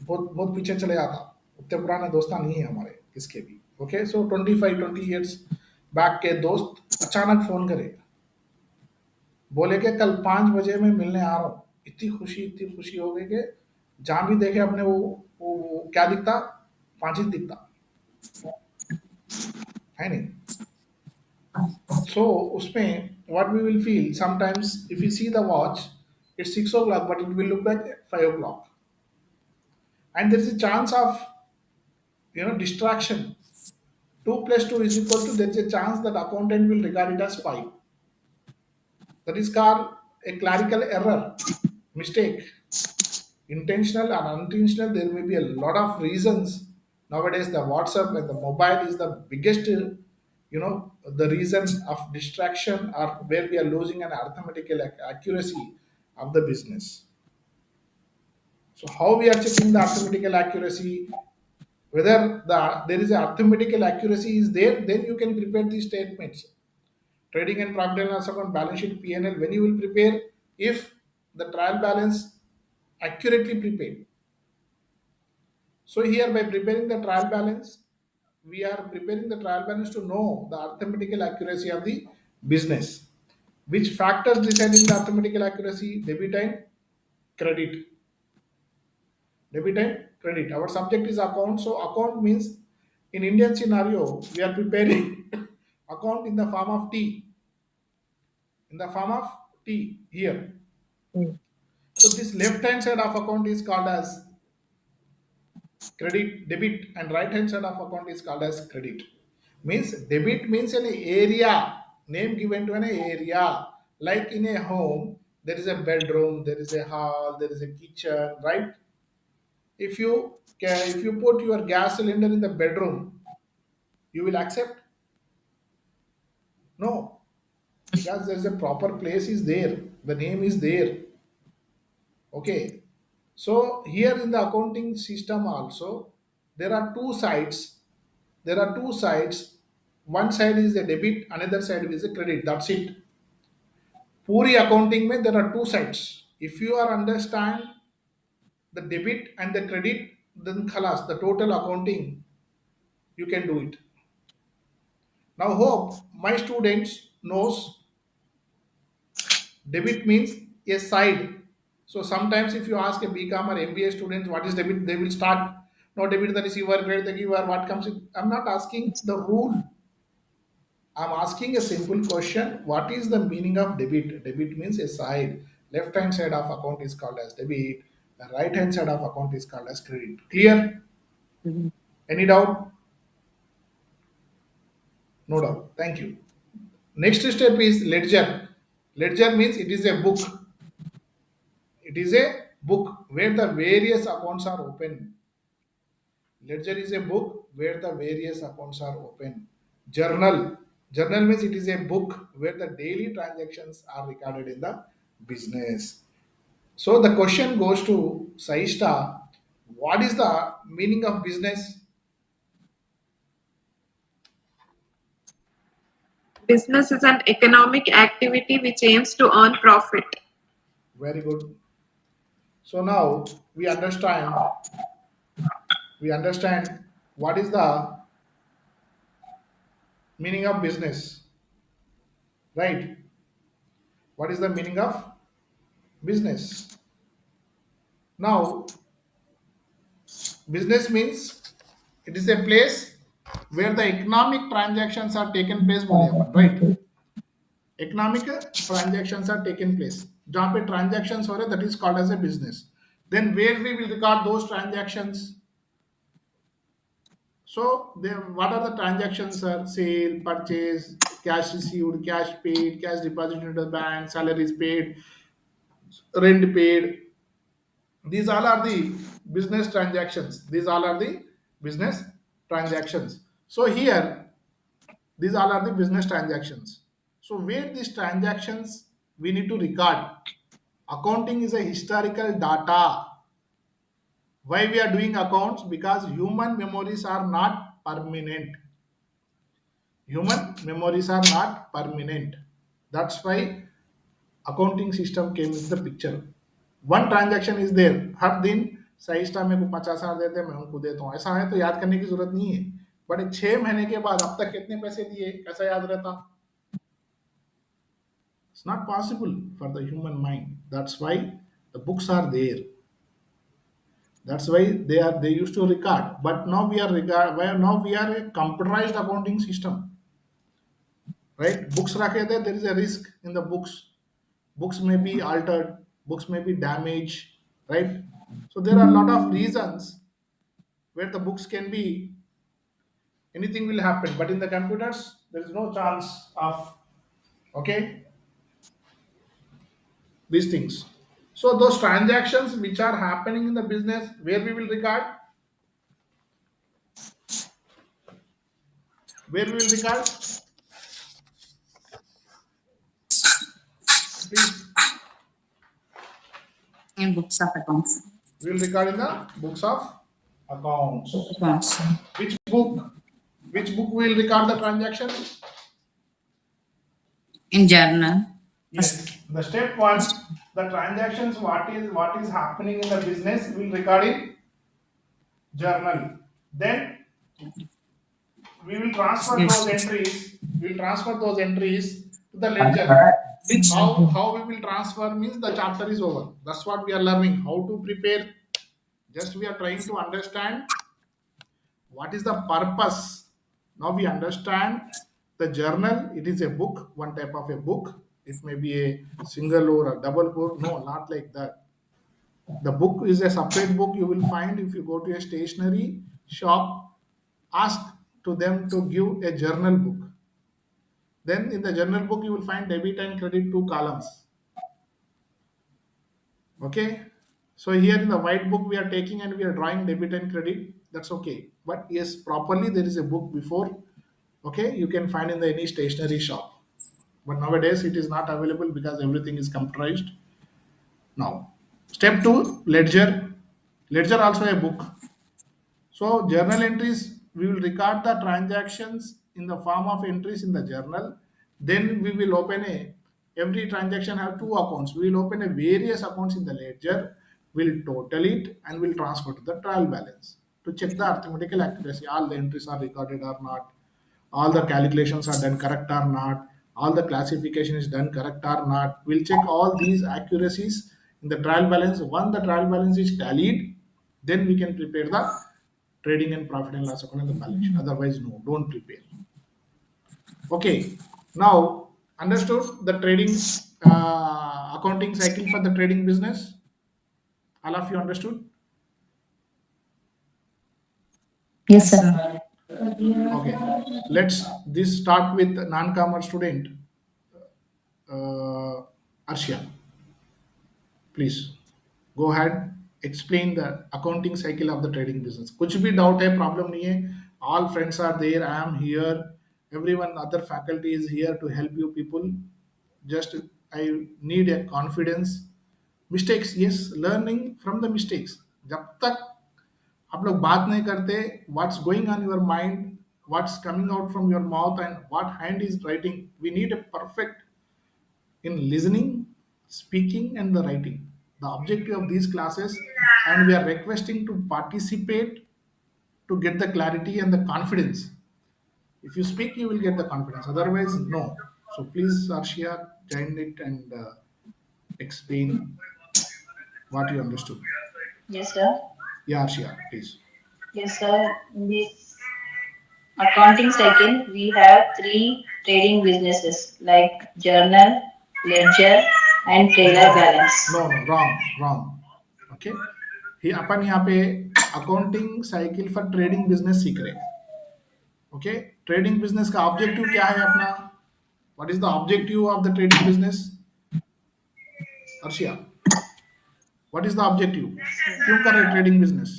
बहुत बहुत पीछे चले जाता, उतने पुराने दोस्ता नहीं है हमारे किसके भी. ओके, सो 25-20 ईयर्स बैक के दोस्त अचानक फोन करे, बोले कि कल 5 बजे मैं मिलने आ रहा हूँ. इतनी खुशी हो गई कि जहां भी देखे अपने वो क्या दिखता, 5 ही दिखता है नहीं. So उसमें what we will feel sometimes if you see the watch, it's 6 o'clock but it will look like 5 o'clock, and there is a chance of distraction. 2 plus 2 is equal to, there is a chance that accountant will regard it as 5. That is called a clerical error, mistake. Intentional and unintentional, there may be a lot of reasons. Nowadays, the WhatsApp and the mobile is the biggest, the reason of distraction or where we are losing an arithmetical accuracy of the business. So, how we are checking the arithmetical accuracy? Whether there is a arithmetical accuracy is there, then you can prepare these statements. Trading and profit and loss account, balance sheet, P&L. When you will prepare, if the trial balance accurately prepared. So here, by preparing the trial balance, we are preparing the trial balance to know the arithmetical accuracy of the business. Which factors deciding the arithmetical accuracy? Debit and credit. Debit and credit. Our subject is account. So account means in Indian scenario, we are preparing account in the form of T. In the form of T here. So this left hand side of account is called as credit, debit, and right hand side of account is called as credit. Means debit means an area, name given to an area. Like in a home, there is a bedroom, there is a hall, there is a kitchen, right? If you put your gas cylinder in the bedroom, you will accept? No, because there is a proper place is there. The name is there. Okay. So here in the accounting system also, there are two sides. There are two sides. One side is a debit, another side is a credit. That's it. Puri accounting mein there are two sides. If you are understand the debit and the credit, then khalas, the total accounting you can do it. Now hope my students knows debit means a side. So sometimes if you ask a BCom or MBA students what is debit, they will start no debit the receiver, credit the giver, what comes in. I'm not asking the rule. I'm asking a simple question. What is the meaning of debit? Debit means a side. Left hand side of account is called as debit. The right hand side of account is called as credit. Clear? Any doubt? No doubt. Thank you. Next step is ledger. Ledger means it is a book. It is a book where the various accounts are open. Ledger is a book where the various accounts are open. Journal. Journal means it is a book where the daily transactions are recorded in the business. So the question goes to Saishta. What is the meaning of business? Business is an economic activity which aims to earn profit. Very good. So now we understand what is the meaning of business, right? What is the meaning of business? Now, business means it is a place where the economic transactions are taken place, बोले अपन, right? Economic transactions are taken place. जहाँ पे transactions हो रहे, that is called as a business. Then where we will record those transactions? So what are the transactions? Are sale, purchase, cash received, cash paid, cash deposited into the bank, salaries paid, rent paid. These all are the business transactions. These all are the business transactions. So here, these all are the business transactions. So where these transactions we need to record. Accounting is a historical data. Why we are doing accounts? Because human memories are not permanent. Human memories are not permanent. That's why accounting system came into the picture. One transaction is there. हर दिन सहिष्टा मेरे को 50,000 देते हैं, मैं उनको देता हूँ. ऐसा है तो याद करने की जरूरत नहीं है. बट 6 महीने के बाद अब तक कितने पैसे दिए कैसा याद रहता? It's not possible for the human mind. That's why the books are there. That's why they used to record. But now we are a computerized accounting system. Right? Books रखे थे, there is a risk in the books. Books may be altered, books may be damaged, right? So there are a lot of reasons where the books can be anything will happen, but in the computers there is no chance of. Okay. these things. So those transactions which are happening in the business, where we will record, where we will record, please. In books of accounts. We will record in the books of accounts. Accounts. Which book? Which book will record the transaction? In journal. Yes. The step one, the transactions, what is happening in the business, will record in journal. Then we will transfer those entries. We will transfer those entries to the ledger. How we will transfer means the chapter is over. That's what we are learning. How to prepare. Just we are trying to understand what is the purpose. Now we understand the journal. It is a book, one type of a book. It may be a single or a double book. No, not like that. The book is a separate book. You will find if you go to a stationery shop, ask to them to give a journal book. Then in the journal book, you will find debit and credit, two columns. Okay. So here in the white book, we are taking and we are drawing debit and credit. That's okay. But yes, properly there is a book before. Okay, you can find in the any stationery shop. But nowadays it is not available because everything is computerized. Now, step two, ledger. Ledger also a book. So journal entries, we will record the transactions in the form of entries in the journal. Then we will open every transaction have two accounts. We will open a various accounts in the ledger. We'll total it and we'll transfer to the trial balance to check the arithmetical accuracy. All the entries are recorded or not. All the calculations are done correct or not. All the classification is done correct or not. We'll check all these accuracies in the trial balance. Once the trial balance is tallied, then we can prepare the trading and profit and loss account and the balance sheet. Otherwise, no, don't prepare. Okay, now understood the trading accounting cycle for the trading business. All of you understood? Yes, sir. Okay, let's this start with non-commerce student. Arshia, please go ahead. Explain the accounting cycle of the trading business. कुछ भी doubt है, problem नहीं है. All friends are there. I am here. Everyone, other faculty is here to help you people. Just I need a confidence. Mistakes, yes, learning from the mistakes. जब तक आप लोग बात नहीं करते, what's going on your mind, what's coming out from your mouth, and what hand is writing. We need a perfect in listening, speaking, and the writing. The objective of these classes, and we are requesting to participate to get the clarity and the confidence. If you speak, you will get the confidence. Otherwise, no. So please, Arshia, join it and explain what you understood. Yes, sir. Yeah, Arshia, please. Yes, sir. In this accounting cycle, we have three trading businesses like journal, ledger, and trailer balance. No, wrong. Okay. ही अपन यहाँ पे accounting cycle for trading business सीख रहे हैं. Okay, trading business का objective क्या है अपना? What is the objective of the trading business? Arshia, what is the objective? क्यों कर रहे trading business?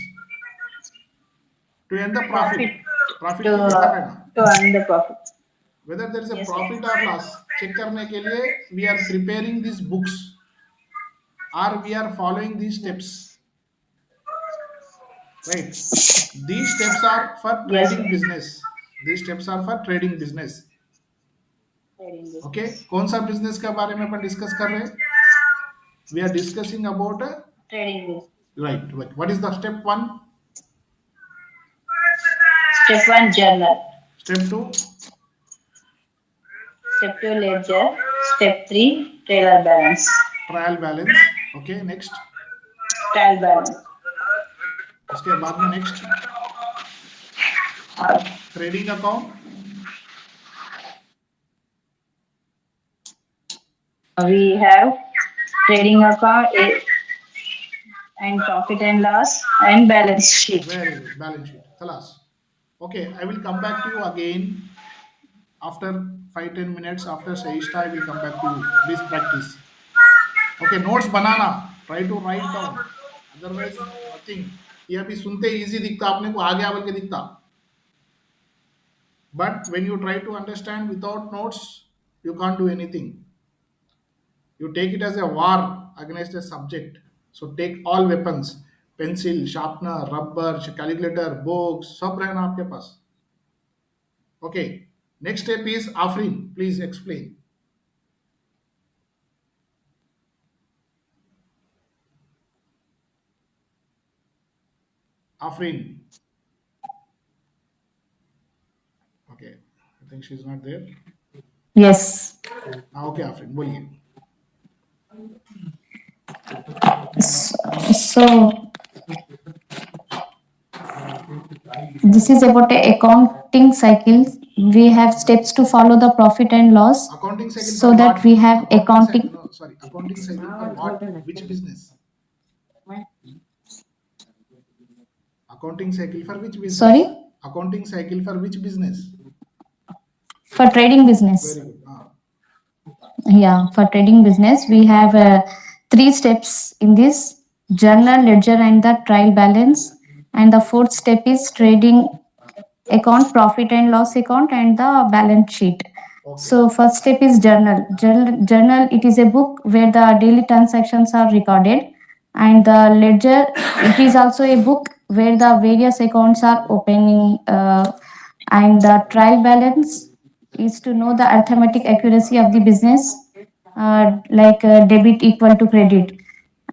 To earn the profit. Profit के लिए कर रहे हैं ना? To earn the profit. Whether there is a Yes, profit or loss, check करने के लिए we are preparing these books or we are following these steps. Right? These steps are for trading business. These steps are for trading business. Trading business. Okay? कौन सा business के बारे में अपन discuss कर रहे हैं? We are discussing about Trading business. right. What is the step one? Step 1, journal. Step two? Step 2, ledger. Step 3, trailer balance. Trial balance. Okay, next. Trial balance. उसके बाद में next. Trading account. We have trading account and profit and loss and balance sheet. Very good. Balance sheet. Khalas. Okay, I will come back to you again after 5-10 minutes after Saishta. I will come back to you. Please practice. Okay, notes banana. Try to write down. Otherwise, nothing. ये अभी सुनते easy दिखता आपने को आगे आगे दिखता. But when you try to understand without notes, you can't do anything. You take it as a war against a subject. So take all weapons, pencil, sharpener, rubber, calculator, books, सब रहना आपके पास. Okay. Next step is Afrin. Please explain. Afrin. Okay. I think she's not there. Yes. Okay, Afrin, बोलिए. So this is about a accounting cycle. We have steps to follow the profit and loss Accounting cycle so for that what? we have Accounting cycle. accounting. No, sorry. Accounting cycle for what? Which business? Accounting cycle for which business? Sorry, Accounting cycle for which business? for trading business. Very good. Yeah, for trading business, we have three steps in this: journal, ledger, and the trial balance. And the fourth step is trading account, profit and loss account, and the balance sheet. Okay. So first step is journal. Journal, it is a book where the daily transactions are recorded, and the ledger, it is also a book where the various accounts are opening, and the trial balance is to know the arithmetic accuracy of the business, like debit equal to credit.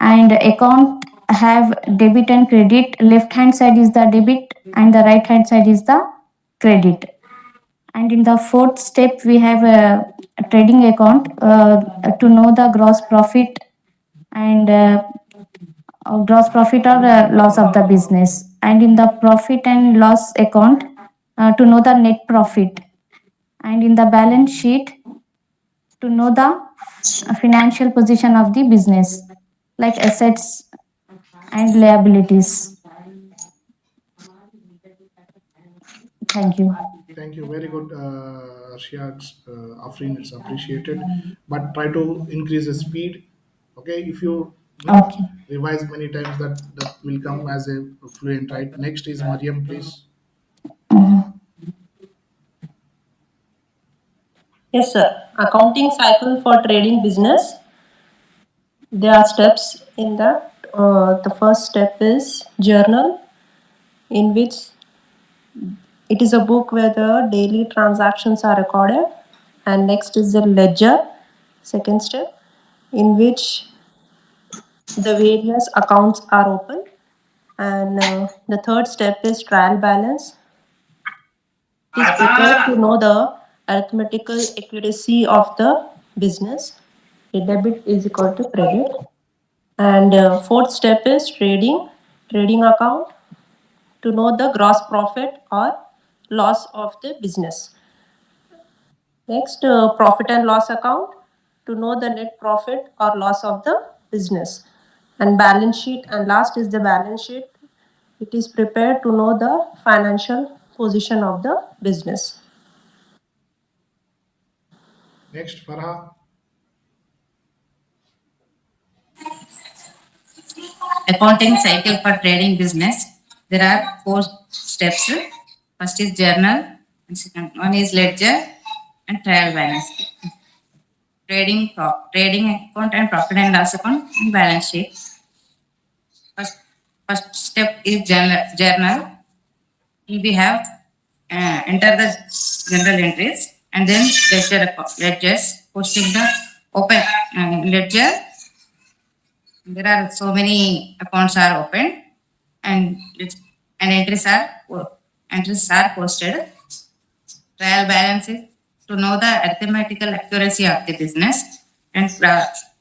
And account have debit and credit. Left hand side is the debit and the right hand side is the credit. And in the fourth step, we have a trading account to know the gross profit and gross profit or loss of the business. And in the profit and loss account, to know the net profit. And in the balance sheet, to know the financial position of the business, like assets and liabilities. Thank you. Thank you. Very good, Shia. Afrin, it's appreciated. But try to increase the speed. Okay. If you Okay. revise many times, that will come as a fluent. Right. Next is Mariam, please. Yes, sir. Accounting cycle for trading business. There are steps in that. The first step is journal, in which it is a book where the daily transactions are recorded. And next is the ledger, second step, in which the various accounts are open. And the third step is trial balance. It is prepared to know the arithmetical accuracy of the business. A debit is equal to credit. And fourth step is trading account, to know the gross profit or loss of the business. Next, profit and loss account, to know the net profit or loss of the business. And balance sheet, and last is the balance sheet. It is prepared to know the financial position of the business. Next, Farha. Accounting cycle for trading business. There are four steps. First is journal, and second one is ledger and trial balance. Trading account and profit and loss account and balance sheet. First, first step is journal. We have enter the general entries and then ledgers posting the open ledger. There are so many accounts are open and entries are posted. Trial balance is to know the arithmetical accuracy of the business and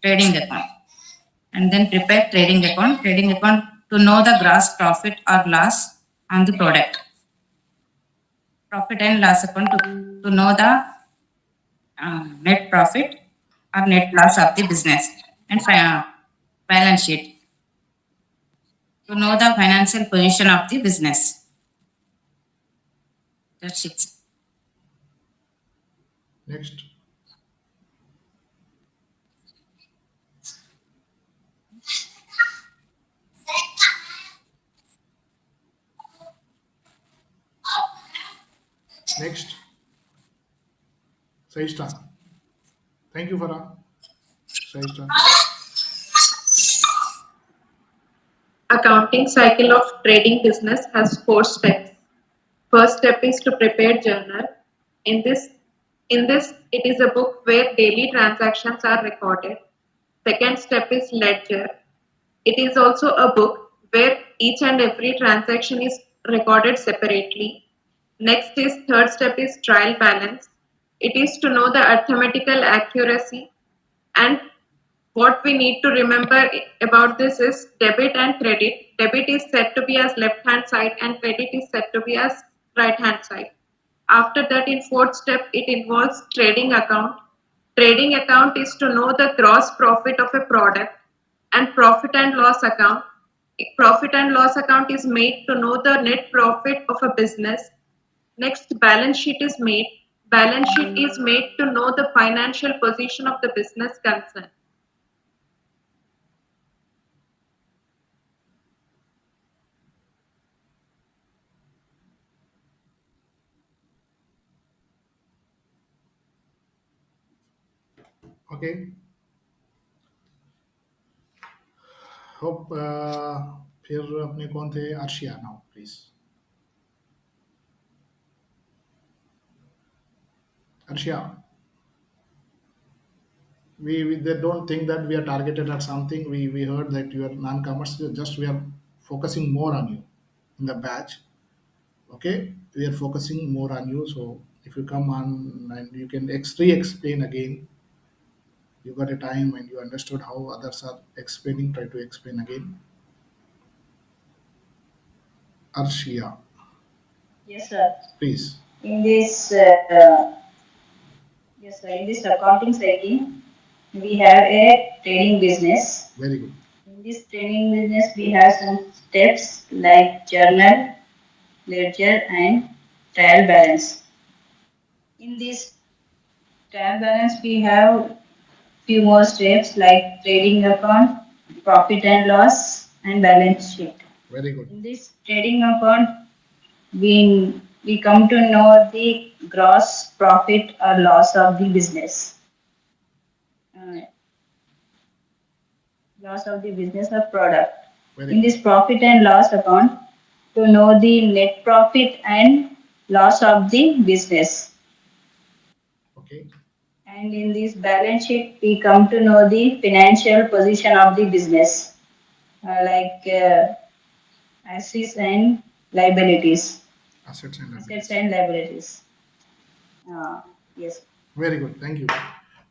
trading account. And then prepare trading account. Trading account to know the gross profit or loss on the product. Profit and loss account to know the net profit or net loss of the business. And balance sheet to know the financial position of the business. That's it. Next. Next, Saishta. Thank you, Farah. Saishta. Accounting cycle of trading business has 4 steps. First step is to prepare journal. In this, in this, it is a book where daily transactions are recorded. Second step is ledger. It is also a book where each and every transaction is recorded separately. Next is third step is trial balance. It is to know the arithmetical accuracy, and what we need to remember about this is debit and credit. Debit is said to be as left hand side and credit is said to be as right hand side. After that, in fourth step, it involves trading account. Trading account is to know the gross profit of a product, and profit and loss account. Profit and loss account is made to know the net profit of a business. Next, balance sheet is made. Balance sheet is made to know the financial position of the business concerned. Okay. Hope फिर अपने कौन थे Arshia now please. Arshia, we they don't think that we are targeted at something. We heard that you are non-commerce. Just we are focusing more on you in the batch. Okay, we are focusing more on you. So if you come on and you can re-explain again, you got a time and you understood how others are explaining. Try to explain again. Arshia, Yes, sir. please. In this, yes, sir. In this accounting cycle, we have a trading business. Very good. In this trading business, we have some steps like journal, ledger, and trial balance. In this trial balance, we have few more steps like trading account, profit and loss, and balance sheet. Very good. In this trading account, we come to know the gross profit or loss of the business. Uh, Loss of the business or product. Very In good. this profit and loss account, to know the net profit and loss of the business. Okay. And in this balance sheet, we come to know the financial position of the business, like assets and liabilities. Assets and Assets liabilities. and liabilities. Uh, yes. Very good. Thank you.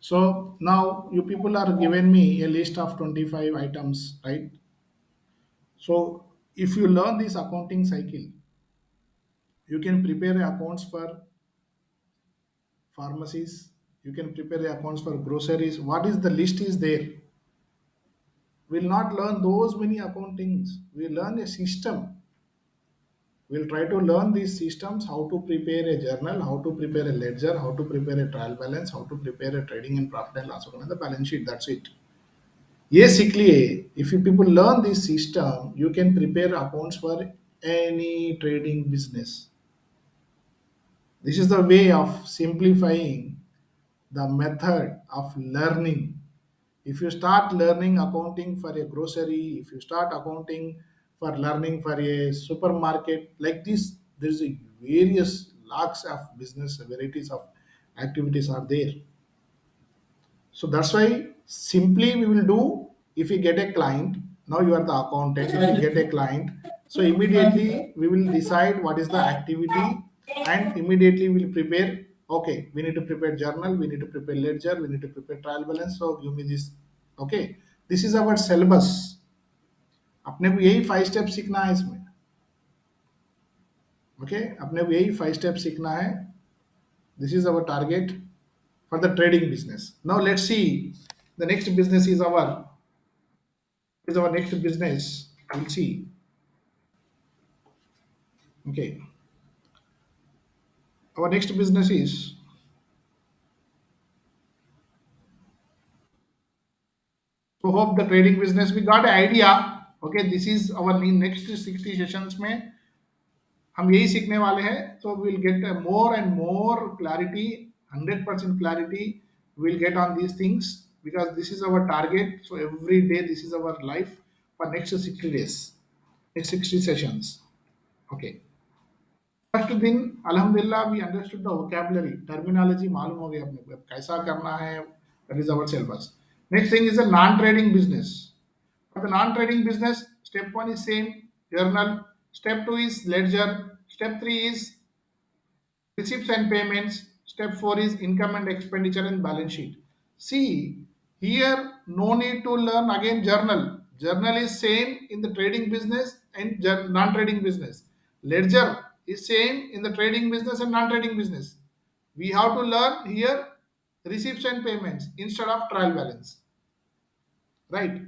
So now you people are given me a list of 25 items, right? So if you learn this accounting cycle, you can prepare accounts for pharmacies, you can prepare accounts for groceries. What is the list is there? We'll not learn those many accountings. We learn a system. We'll try to learn these systems, how to prepare a journal, how to prepare a ledger, how to prepare a trial balance, how to prepare a trading and profit and loss account and the balance sheet. That's it. Basically, if you people learn this system, you can prepare accounts for any trading business. This is the way of simplifying the method of learning. If you start learning accounting for a grocery, if you start accounting for learning for a supermarket, like this, there's a various lakhs of business varieties of activities are there. So that's why simply we will do, if you get a client, now you are the accountant, if you get a client, so immediately we will decide what is the activity and immediately we will prepare. Okay, we need to prepare journal, we need to prepare ledger, we need to prepare trial balance. So give me this. Okay, this is our syllabus. अपने को यही 5 step सीखना है इसमें. Okay, अपने को यही 5 step सीखना है. This is our target for the trading business. Now let's see. The next business is our next business. We'll see. Okay. Our next business is, so hope the trading business we got an idea. Okay, this is our next 60 sessions में हम यही सीखने वाले हैं, तो will get more and more clarity, 100% clarity will get on these things, because this is our target. So every day this is our life for next 60 days, next 60 sessions. Okay. First दिन अल्हम्दुलिल्लाह we understood the vocabulary, terminology मालूम हो गई अपने को कैसा करना है. That is our syllabus. Next thing is a non trading business. For the non-trading business, step 1 is same, journal. Step 2 is ledger. Step 3 is receipts and payments. Step 4 is income and expenditure and balance sheet. See, here no need to learn again journal. Journal is same in the trading business and non-trading business. Ledger is same in the trading business and non-trading business. We have to learn here receipts and payments instead of trial balance. Right?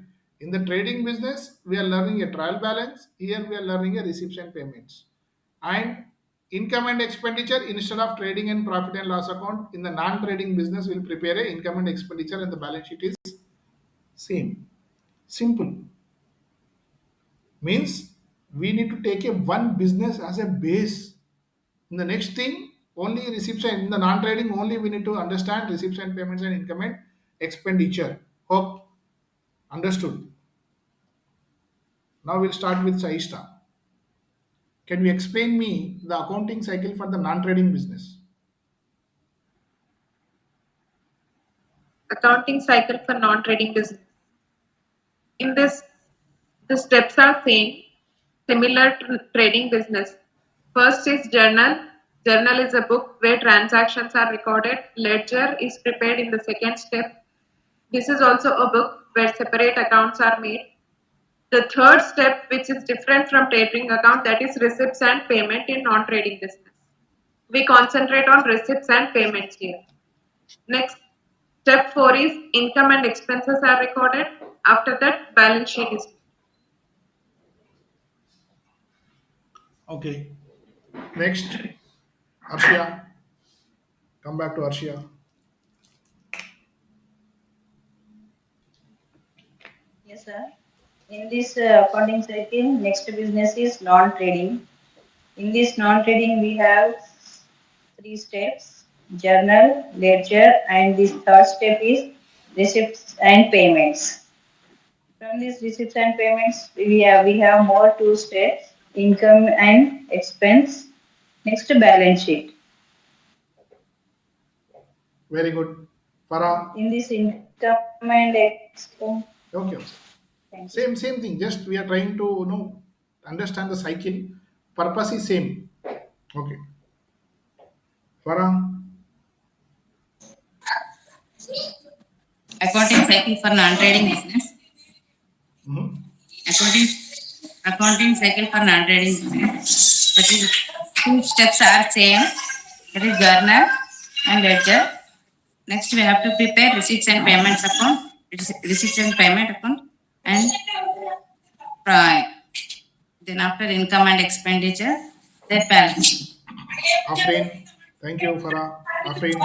In the trading business, we are learning a trial balance. Here we are learning a receipts and payments. And income and expenditure, instead of trading and profit and loss account, in the non-trading business, we'll prepare a income and expenditure and the balance sheet is same. Simple. Means we need to take a one business as a base. In the next thing, only receipts and in the non-trading, only we need to understand receipts and payments and income and expenditure. Hope understood. Now we'll start with Saishta. Can you explain me the accounting cycle for the non-trading business? Accounting cycle for non-trading business. In this, the steps are similar to trading business. First is journal. Journal is a book where transactions are recorded. Ledger is prepared in the second step. This is also a book where separate accounts are made. The third step, which is different from trading account, that is receipts and payment in non-trading business. We concentrate on receipts and payments here. Next, step 4 is income and expenses are recorded. After that, balance sheet is. Okay. Next, Arshia. Come back to Arshia. Yes, sir. In this accounting cycle, next business is non-trading. In this non-trading, we have three steps: journal, ledger, and this third step is receipts and payments. From these receipts and payments, we have more two steps: income and expense. Next, balance sheet. Very good. Farah. In this income and expense, Okay. thank you. Same thing. Just we are trying to understand the cycle. Purpose is same. Okay. Farah. Accounting cycle for non-trading business. Mhm. Accounting accounting cycle for non-trading business. That is, two steps are same. That is journal and ledger. Next, we have to prepare receipts and payments account. Receipts and payment account, and uh, then after income and expenditure, then balance sheet. Afreen. Thank you, Farah. Afreen.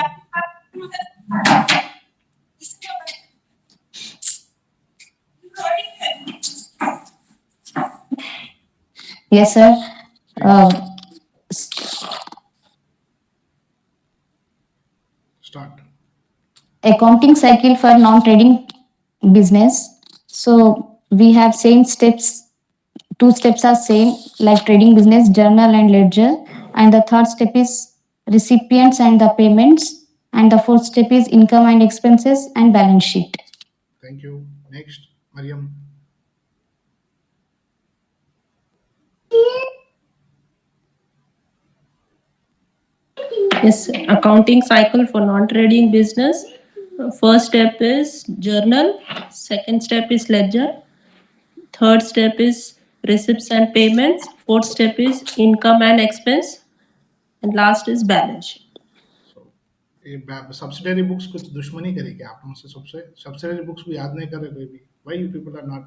Yes, sir. Uh, Start. Accounting cycle for non-trading business. So we have same steps. Two steps are same like trading business, journal and ledger. And the third step is recipients and the payments. And the fourth step is income and expenses and balance sheet. Thank you. Next, Mariam. Yes, accounting cycle for non-trading business. First step is journal. Second step is ledger. Third step is receipts and payments. Fourth step is income and expense. And last is balance sheet. So, ये subsidiary books कुछ दुश्मनी करी क्या आप हमसे? सबसे subsidiary books को याद नहीं कर रहे कोई भी? Why you people are not,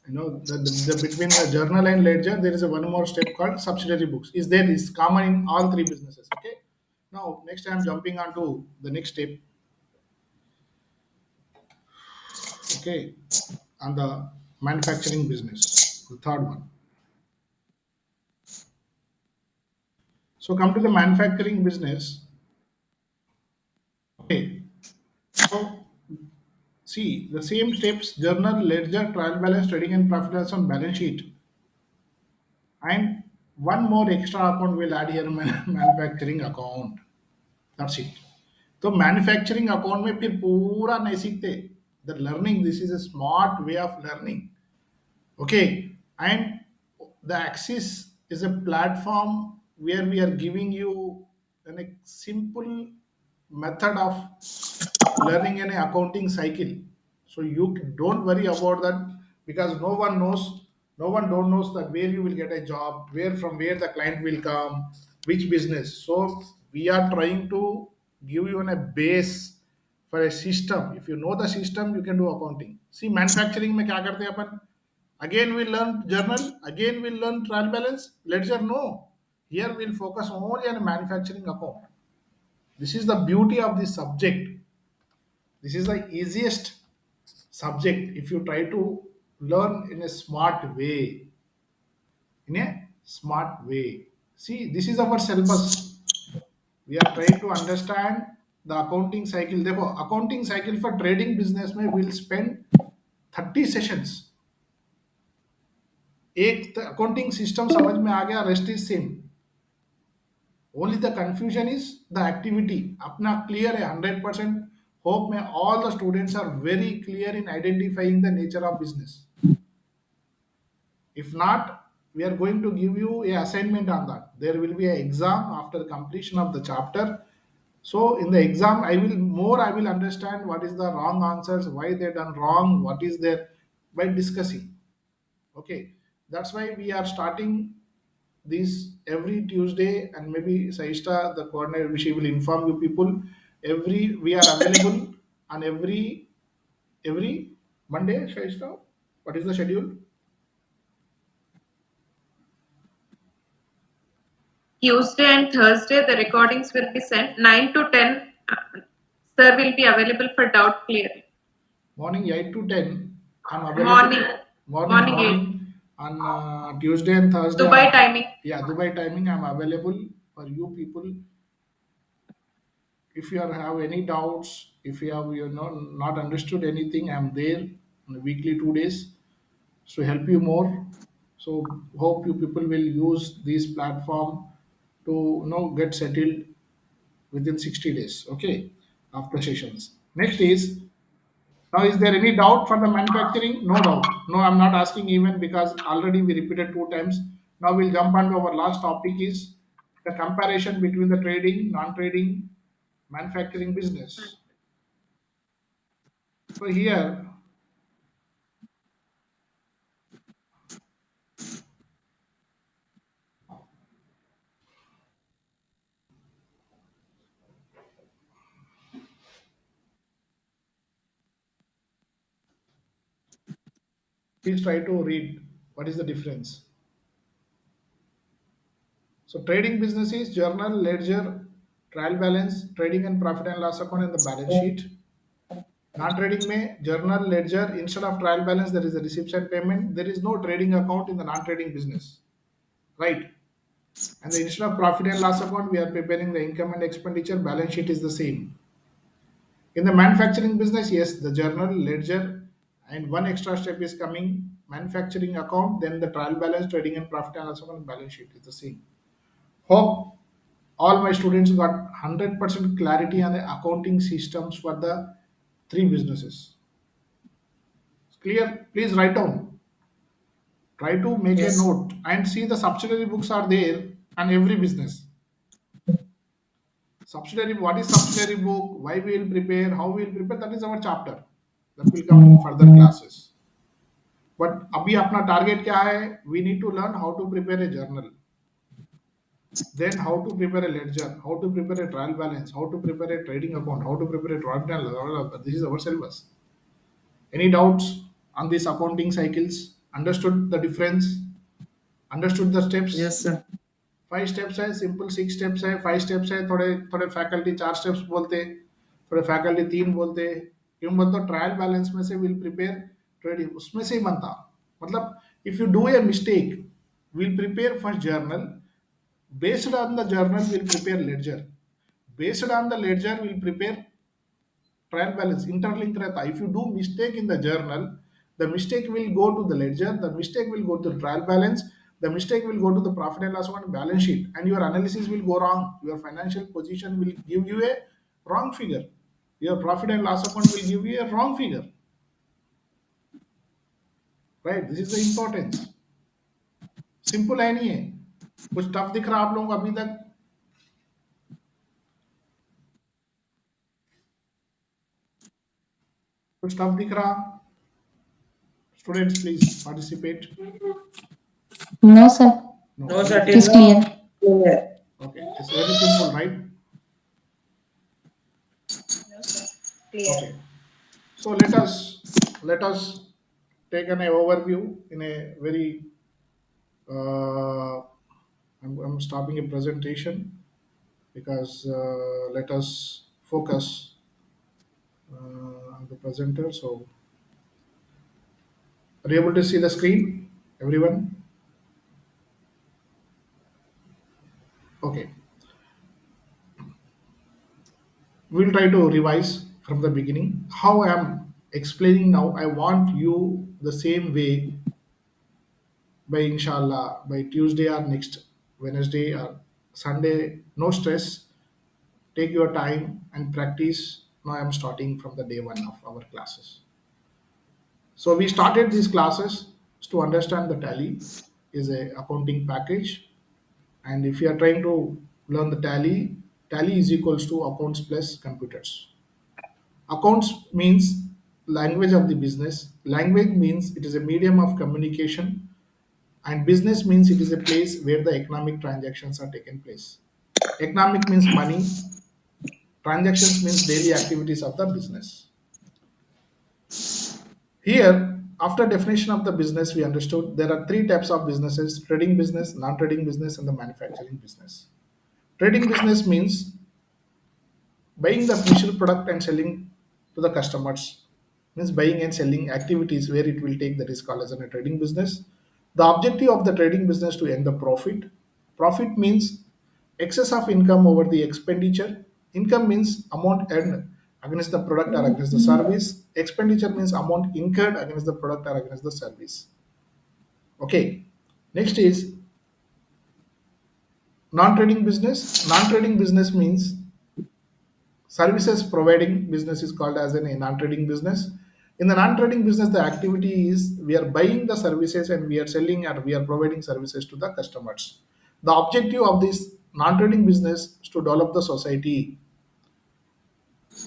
the between the journal and ledger there is a one more step called subsidiary books. Is common in all three businesses. Okay. Now next I am jumping on to the next step. Okay, on the manufacturing business, the third one. So come to the manufacturing business. Okay. So see the same steps: journal, ledger, trial balance, trading and profit and loss on balance sheet, and one more extra account we'll add here: manufacturing account. That's it. तो manufacturing account में फिर पूरा नहीं सीखते. The learning, this is a smart way of learning. Okay, and the Axis is a platform where we are giving you a simple method of learning an accounting cycle. So you don't worry about that, because no one don't knows that where you will get a job, where the client will come, which business. So we are trying to give you a base for a system. If you know the system, you can do accounting. See, manufacturing में क्या करते हैं अपन? Again we learn journal, again we learn trial balance, ledger. No, here we'll focus only on manufacturing account. This is the beauty of this subject. This is the easiest subject if you try to learn in a smart way. In a smart way. See, this is our syllabus. We are trying to understand the accounting cycle. Therefore, accounting cycle for trading business में we'll spend 30 sessions. एक accounting system समझ में आ गया, rest is same. Only the confusion is the activity. अपना clear है 100%. Hope में all the students are very clear in identifying the nature of business. If not, we are going to give you a assignment on that. There will be an exam after completion of the chapter. So in the exam, I will understand what is the wrong answers, why they done wrong, what is there, by discussing. Okay, that's why we are starting this every Tuesday, and maybe Saishta, the coordinator, she will inform you people. We are available on every Monday. Saishta, what is the schedule? Tuesday and Thursday, the recordings will be sent 9 to 10. Sir will be available for doubt clearing. Morning 8 to 10. I'm available. Morning 8. On Tuesday and Thursday. Dubai timing. Yeah, Dubai timing. I'm available for you people. If you have any doubts, if you have not understood anything, I'm there on a weekly 2 days to help you more. So hope you people will use this platform to get settled within 60 days. Okay, after sessions. Next is, now, is there any doubt for the manufacturing? No doubt. No, I'm not asking even, because already we repeated 2 times. Now we'll jump on to our last topic, is the comparison between the trading, non-trading, manufacturing business. So here, please try to read what is the difference. So trading business is journal, ledger, trial balance, trading and profit and loss account, and the balance sheet. Non-trading में journal, ledger, instead of trial balance there is a receipt and payment. There is no trading account in the non-trading business, right? And the instead of profit and loss account, we are preparing the income and expenditure. Balance sheet is the same. In the manufacturing business, yes, the journal, ledger, and one extra step is coming: manufacturing account, then the trial balance, trading and profit and loss account, balance sheet is the same. Hope all my students got 100% clarity on the accounting systems for the 3 businesses. Clear? Please write down. Try to make Yes. a note and see the subsidiary books are there on every business. Subsidiary, what is subsidiary book? Why we will prepare? How we will prepare? That is our chapter. That will come in further classes. But अभी अपना target क्या है? We need to learn how to prepare a journal. Then how to prepare a ledger, how to prepare a trial balance, how to prepare a trading account, how to prepare a profit and loss. This is our syllabus. Any doubts on these accounting cycles? Understood the difference? Understood the steps? Yes, sir. 5 steps है, simple 6 steps है, 5 steps है. थोड़े थोड़े faculty 4 steps बोलते, थोड़े faculty 3 बोलते. क्यों बोलते? ट्रायल बैलेंस में से विल प्रिपेयर ट्रेडिंग, उसमें से ही बनता. मतलब if you do a mistake, will prepare first journal, Based on the journal, we'll prepare ledger. Based on the ledger, we'll prepare trial balance, interlink रहता है. If you do mistake in the journal, the mistake will go to the ledger, the mistake will go to the trial balance, the mistake will go to the profit and loss account balance sheet, and your analysis will go wrong. Your financial position will give you a wrong figure. Your profit and loss account will give you a wrong figure. Right? This is the importance. Simple है नहीं है, कुछ tough दिख रहा आप लोगों को अभी तक? कुछ टफ दिख रहा? Students, please participate. No, sir. No, sir. It is clear. Clear. Okay, it's very simple, right? No, sir. Clear. Okay. So let us take an overview in a very. I'm stopping a presentation because let us focus on the presenter. So, are you able to see the screen, everyone? Okay. We'll try to revise from the beginning. How I am explaining now, I want you the same way by inshallah by Tuesday or next Wednesday or Sunday. No stress. Take your time and practice. Now I am starting from the day one of our classes. So we started these classes to understand the tally is a accounting package, and if you are trying to learn the tally is equals to accounts plus computers. Accounts means language of the business. Language means it is a medium of communication, and business means it is a place where the economic transactions are taken place. Economic means money. Transactions means daily activities of the business. Here, after definition of the business, we understood there are three types of businesses: trading business, non-trading business, and the manufacturing business. Trading business means buying the finished product and selling to the customers, means buying and selling activities where it will take that is called as a trading business. The objective of the trading business to earn the profit. Profit means excess of income over the expenditure. Income means amount earned against the product or against the service. Expenditure means amount incurred against the product or against the service. Okay. Next is non-trading business. Non-trading business means services providing business is called as a non-trading business. In the non-trading business, the activity is we are buying the services and we are selling or we are providing services to the customers. The objective of this non-trading business is to develop the society.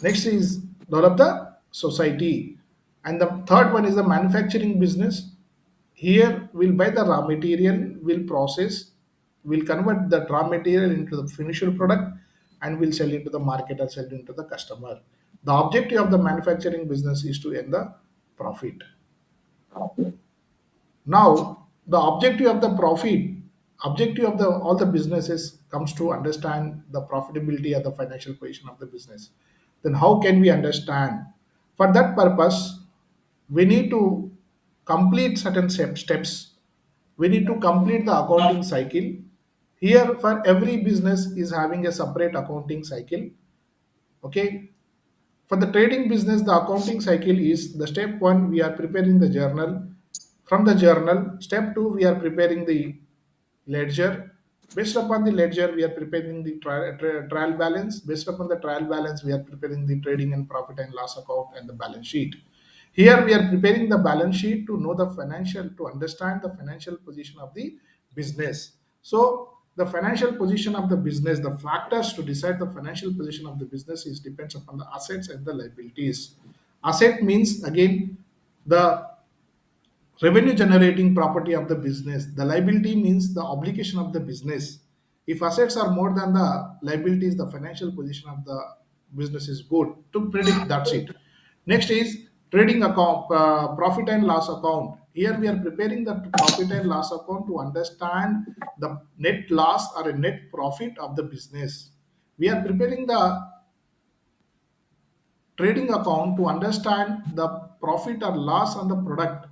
Next is develop the society. And the third one is the manufacturing business. Here we'll buy the raw material, we'll process, we'll convert the raw material into the finished product, and we'll sell it to the market or sell it into the customer. The objective of the manufacturing business is to earn the profit. Now, the objective of the profit, objective of the all the businesses comes to understand the profitability of the financial position of the business. Then how can we understand? For that purpose, we need to complete certain steps. We need to complete the accounting cycle. Here, for every business is having a separate accounting cycle. Okay. For the trading business, the accounting cycle is the step one, we are preparing the journal. From the journal, step two, we are preparing the ledger. Based upon the ledger, we are preparing the trial balance. Based upon the trial balance, we are preparing the trading and profit and loss account and the balance sheet. Here, we are preparing the balance sheet to know the financial, to understand the financial position of the business. So, the financial position of the business, the factors to decide the financial position of the business is depends upon the assets and the liabilities. Asset means again the revenue generating property of the business. The liability means the obligation of the business. If assets are more than the liabilities, the financial position of the business is good. To predict, that's it. Next is trading account, profit and loss account. Here we are preparing the profit and loss account to understand the net loss or a net profit of the business. We are preparing the trading account to understand the profit or loss on the product,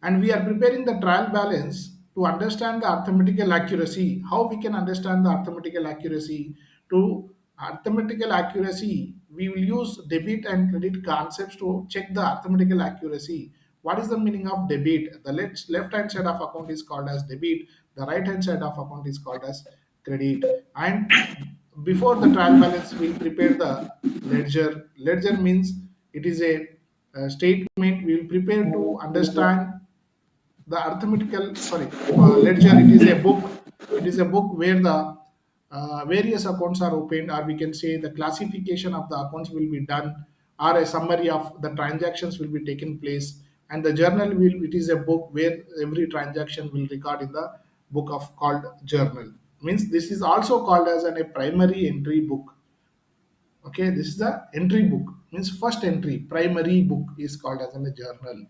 and we are preparing the trial balance to understand the arithmetical accuracy. How we can understand the arithmetical accuracy? To arithmetical accuracy, we will use debit and credit concepts to check the arithmetical accuracy. What is the meaning of debit? The left hand side of account is called as debit. The right hand side of account is called as credit. And before the trial balance, we'll prepare the ledger. Ledger means it is a statement we will prepare to understand the arithmetical, sorry, ledger. It is a book where the various accounts are opened, or we can say the classification of the accounts will be done, or a summary of the transactions will be taken place. And the journal will, it is a book where every transaction will record in the book of called journal. Means this is also called as a primary entry book. Okay, this is the entry book, means first entry. Primary book is called as a journal.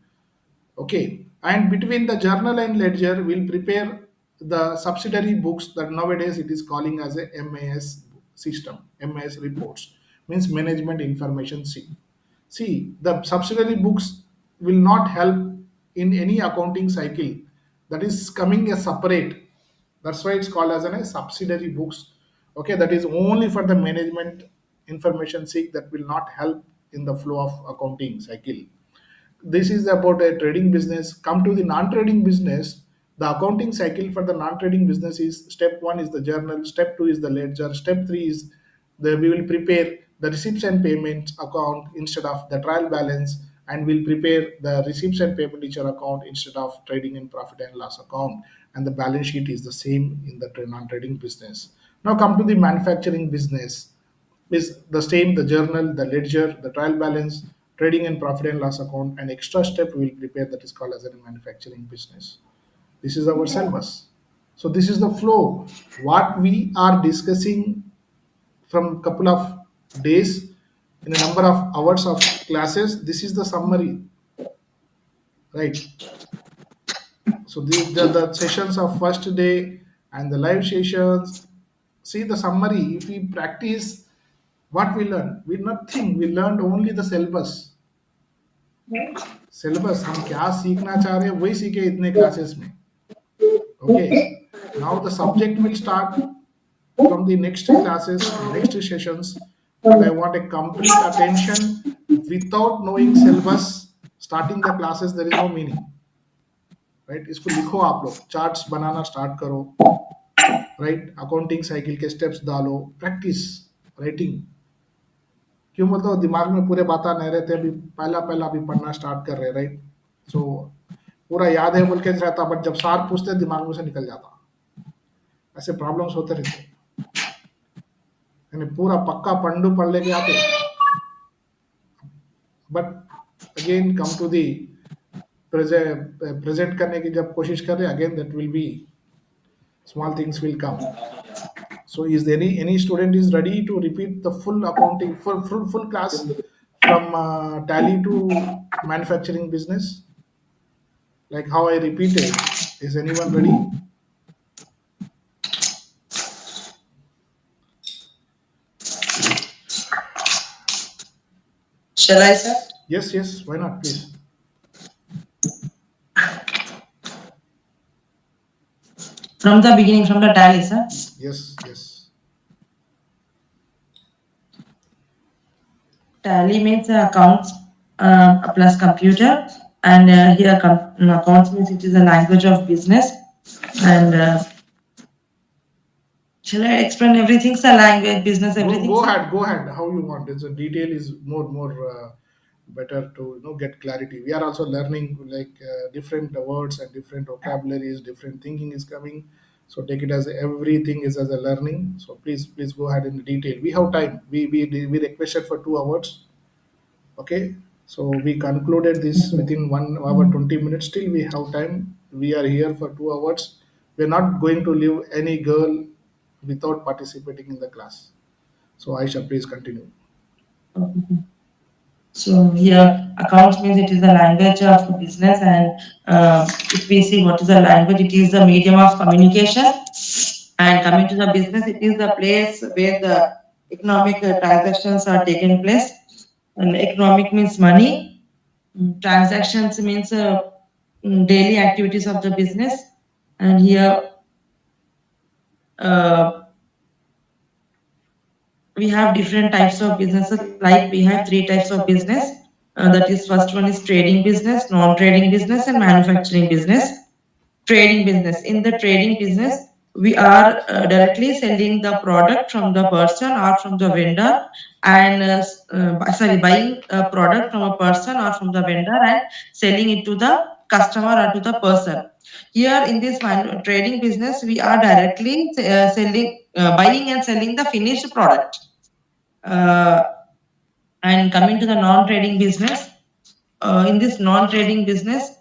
Okay, and between the journal and ledger, we'll prepare the subsidiary books that nowadays it is calling as a MAS system. MAS reports means management information sheet. See, the subsidiary books will not help in any accounting cycle. That is coming as separate. That's why it's called as a subsidiary books. Okay, that is only for the management information sheet, that will not help in the flow of accounting cycle. This is about a trading business. Come to the non-trading business. The accounting cycle for the non-trading business is: step one is the journal, step two is the ledger, step three is the we will prepare the receipts and payments account instead of the trial balance, and we'll prepare the receipts and payment ledger account instead of trading and profit and loss account. And the balance sheet is the same in the non-trading business. Now come to the manufacturing business. Is the same: the journal, the ledger, the trial balance, trading and profit and loss account. An extra step we will prepare, that is called as a manufacturing business. This is our syllabus. So this is the flow. What we are discussing from couple of days in a number of hours of classes, this is the summary, right? So the sessions of first day and the live sessions. See the summary. If we practice, what we learn? We nothing. We learned only the syllabus. Syllabus हम क्या सीखना चाह रहे हैं वही सीखे इतने classes में. Okay, now the subject will start from the next classes, next sessions, but I want a complete attention. Without knowing syllabus, starting the classes, there is no meaning, right? इसको लिखो, आप लोग charts बनाना start करो, right? Accounting cycle के steps डालो, practice writing. क्यों मतलब दिमाग में पूरे बातें नहीं रहते, अभी पहला पहला अभी पढ़ना स्टार्ट कर रहे, राइट? सो पूरा याद है बोल के रहता, बट जब सार पूछते दिमाग में से निकल जाता. ऐसे प्रॉब्लम्स होते रहते, यानी पूरा पक्का पंडू पढ़ लेके आते, but again come to the present करने की जब कोशिश कर रहे, again that will be small things will come. So is there any student is ready to repeat the full accounting full class from tally to manufacturing business, like how I repeated? Is anyone ready? Shall I, sir? Yes, why not, please. From the beginning, from the tally, sir. Yes. Tally means accounts plus computer, and here accounts means it is a language of business. And shall I explain everything, sir? Language, business, everything. Go ahead. How you want? It's a detail is more better to get clarity. We are also learning like different words and different vocabularies, different thinking is coming. So take it as everything is as a learning. So please go ahead in detail. We have time. We requested for 2 hours. Okay, so we concluded this within 1 hour 20 minutes. Still we have time. We are here for 2 hours. We're not going to leave any girl without participating in the class. So Aisha, please continue. Okay. So here accounts means it is the language of business, and if we see what is the language, it is the medium of communication. And coming to the business, it is the place where the economic transactions are taking place. And economic means money. Transactions means daily activities of the business. And here we have different types of businesses. Like we have three types of business. That is, first one is trading business, non-trading business, and manufacturing business. Trading business. In the trading business, we are directly selling the product from the person or from the vendor, and buying a product from a person or from the vendor and selling it to the customer or to the person. Here in this trading business, we are directly buying and selling the finished product. And coming to the non-trading business, in this non-trading business,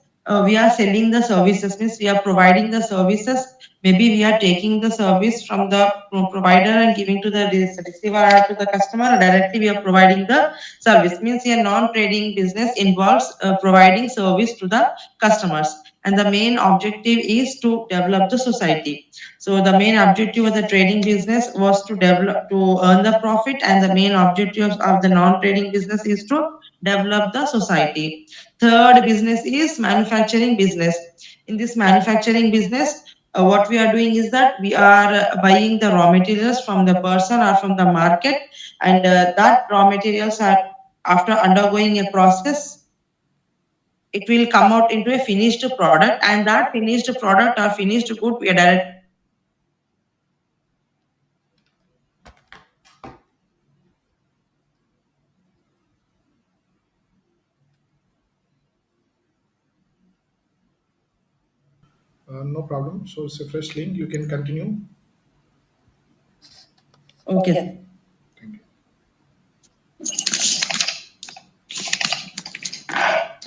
we are selling the services, means we are providing the services. Maybe we are taking the service from the provider and giving to the receiver or to the customer, or directly we are providing the service. Means a non-trading business involves providing service to the customers, and the main objective is to develop the society. So the main objective of the trading business was to earn the profit, and the main objective of the non-trading business is to develop the society. Third business is manufacturing business. In this manufacturing business, what we are doing is that we are buying the raw materials from the person or from the market, and that raw materials are, after undergoing a process, it will come out into a finished product, and that finished product or finished good we are direct. No problem. So it's a fresh link. You can continue. Okay. Thank you.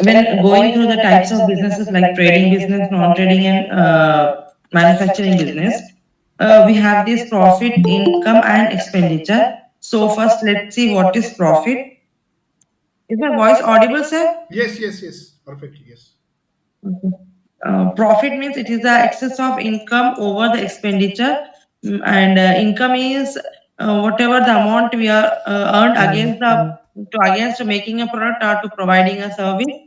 When going through the types of businesses like trading business, non-trading, and manufacturing business, we have this profit, income, and expenditure. So first, let's see what is profit. Is my voice audible, sir? Yes, yes, yes. Perfectly. Yes. Okay. Profit means it is the excess of income over the expenditure. And income is whatever the amount we are earned against making a product or to providing a service.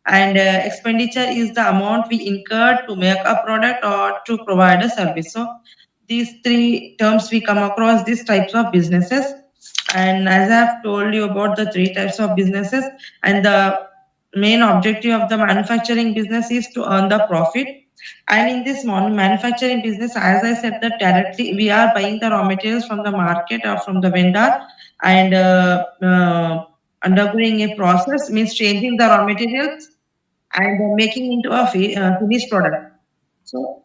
And expenditure is the amount we incur to make a product or to provide a service. So these three terms we come across these types of businesses. And as I have told you about the three types of businesses, and the main objective of the manufacturing business is to earn the profit. And in this manufacturing business, as I said, that directly we are buying the raw materials from the market or from the vendor, and undergoing a process, means changing the raw materials and making into a finished product. So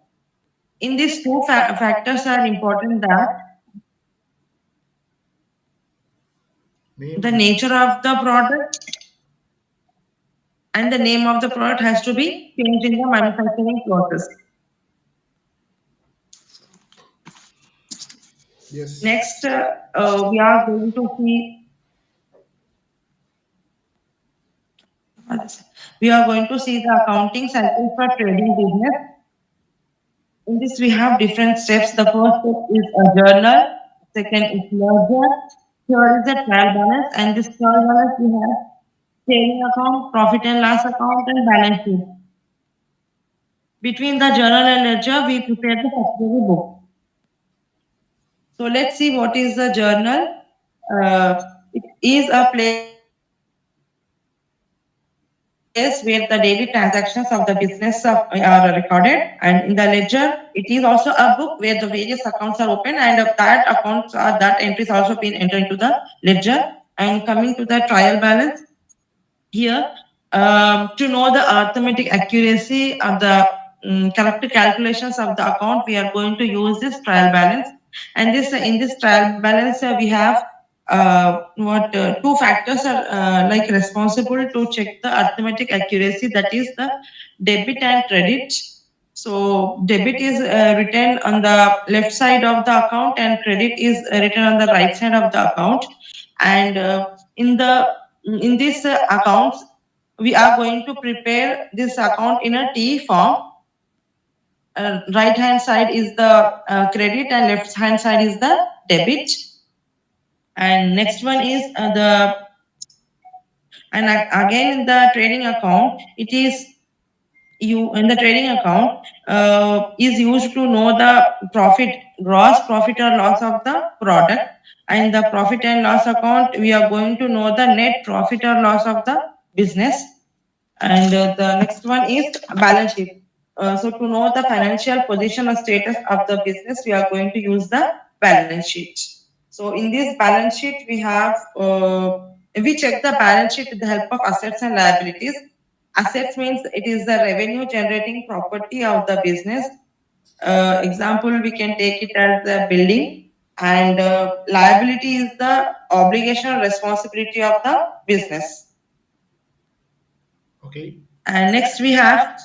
in these two factors are important, that the nature of the product and the name of the product has to be changed in the manufacturing process. Yes. Next, we are going to see the accounting cycle for trading business. In this, we have different steps. The first step is a journal. Second is ledger. Third is the trial balance, and this trial balance we have saving account, profit and loss account, and balance sheet. Between the journal and ledger, we prepare the subsidiary book. So let's see what is the journal. It is a place where the daily transactions of the business are recorded, and in the ledger, it is also a book where the various accounts are open, and that entries also been entered into the ledger. And coming to the trial balance, here, to know the arithmetic accuracy of the correct calculations of the account, we are going to use this trial balance. And this in this trial balance, we have two factors are like responsible to check the arithmetic accuracy, that is the debit and credit. So debit is written on the left side of the account, and credit is written on the right side of the account. And in this accounts, we are going to prepare this account in a T form. Right hand side is the credit, and left hand side is the debit. And next one is again in the trading account, it is the trading account is used to know the profit, gross profit or loss of the product. And the profit and loss account, we are going to know the net profit or loss of the business. And the next one is balance sheet. So to know the financial position or status of the business, we are going to use the balance sheet. So in this balance sheet, we check the balance sheet with the help of assets and liabilities. Assets means it is the revenue generating property of the business. Example, we can take it as the building, and liability is the obligation or responsibility of the business. Okay. And next we have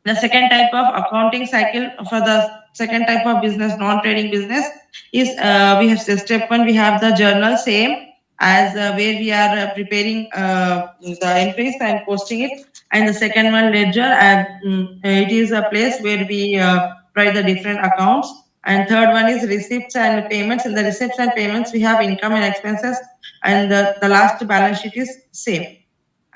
the second type of accounting cycle for the second type of business, non-trading business, is we have step one, we have the journal, same as where we are preparing the entries and posting it. And the second one, ledger, and it is a place where we write the different accounts. And third one is receipts and payments. In the receipts and payments, we have income and expenses. And the last balance sheet is same.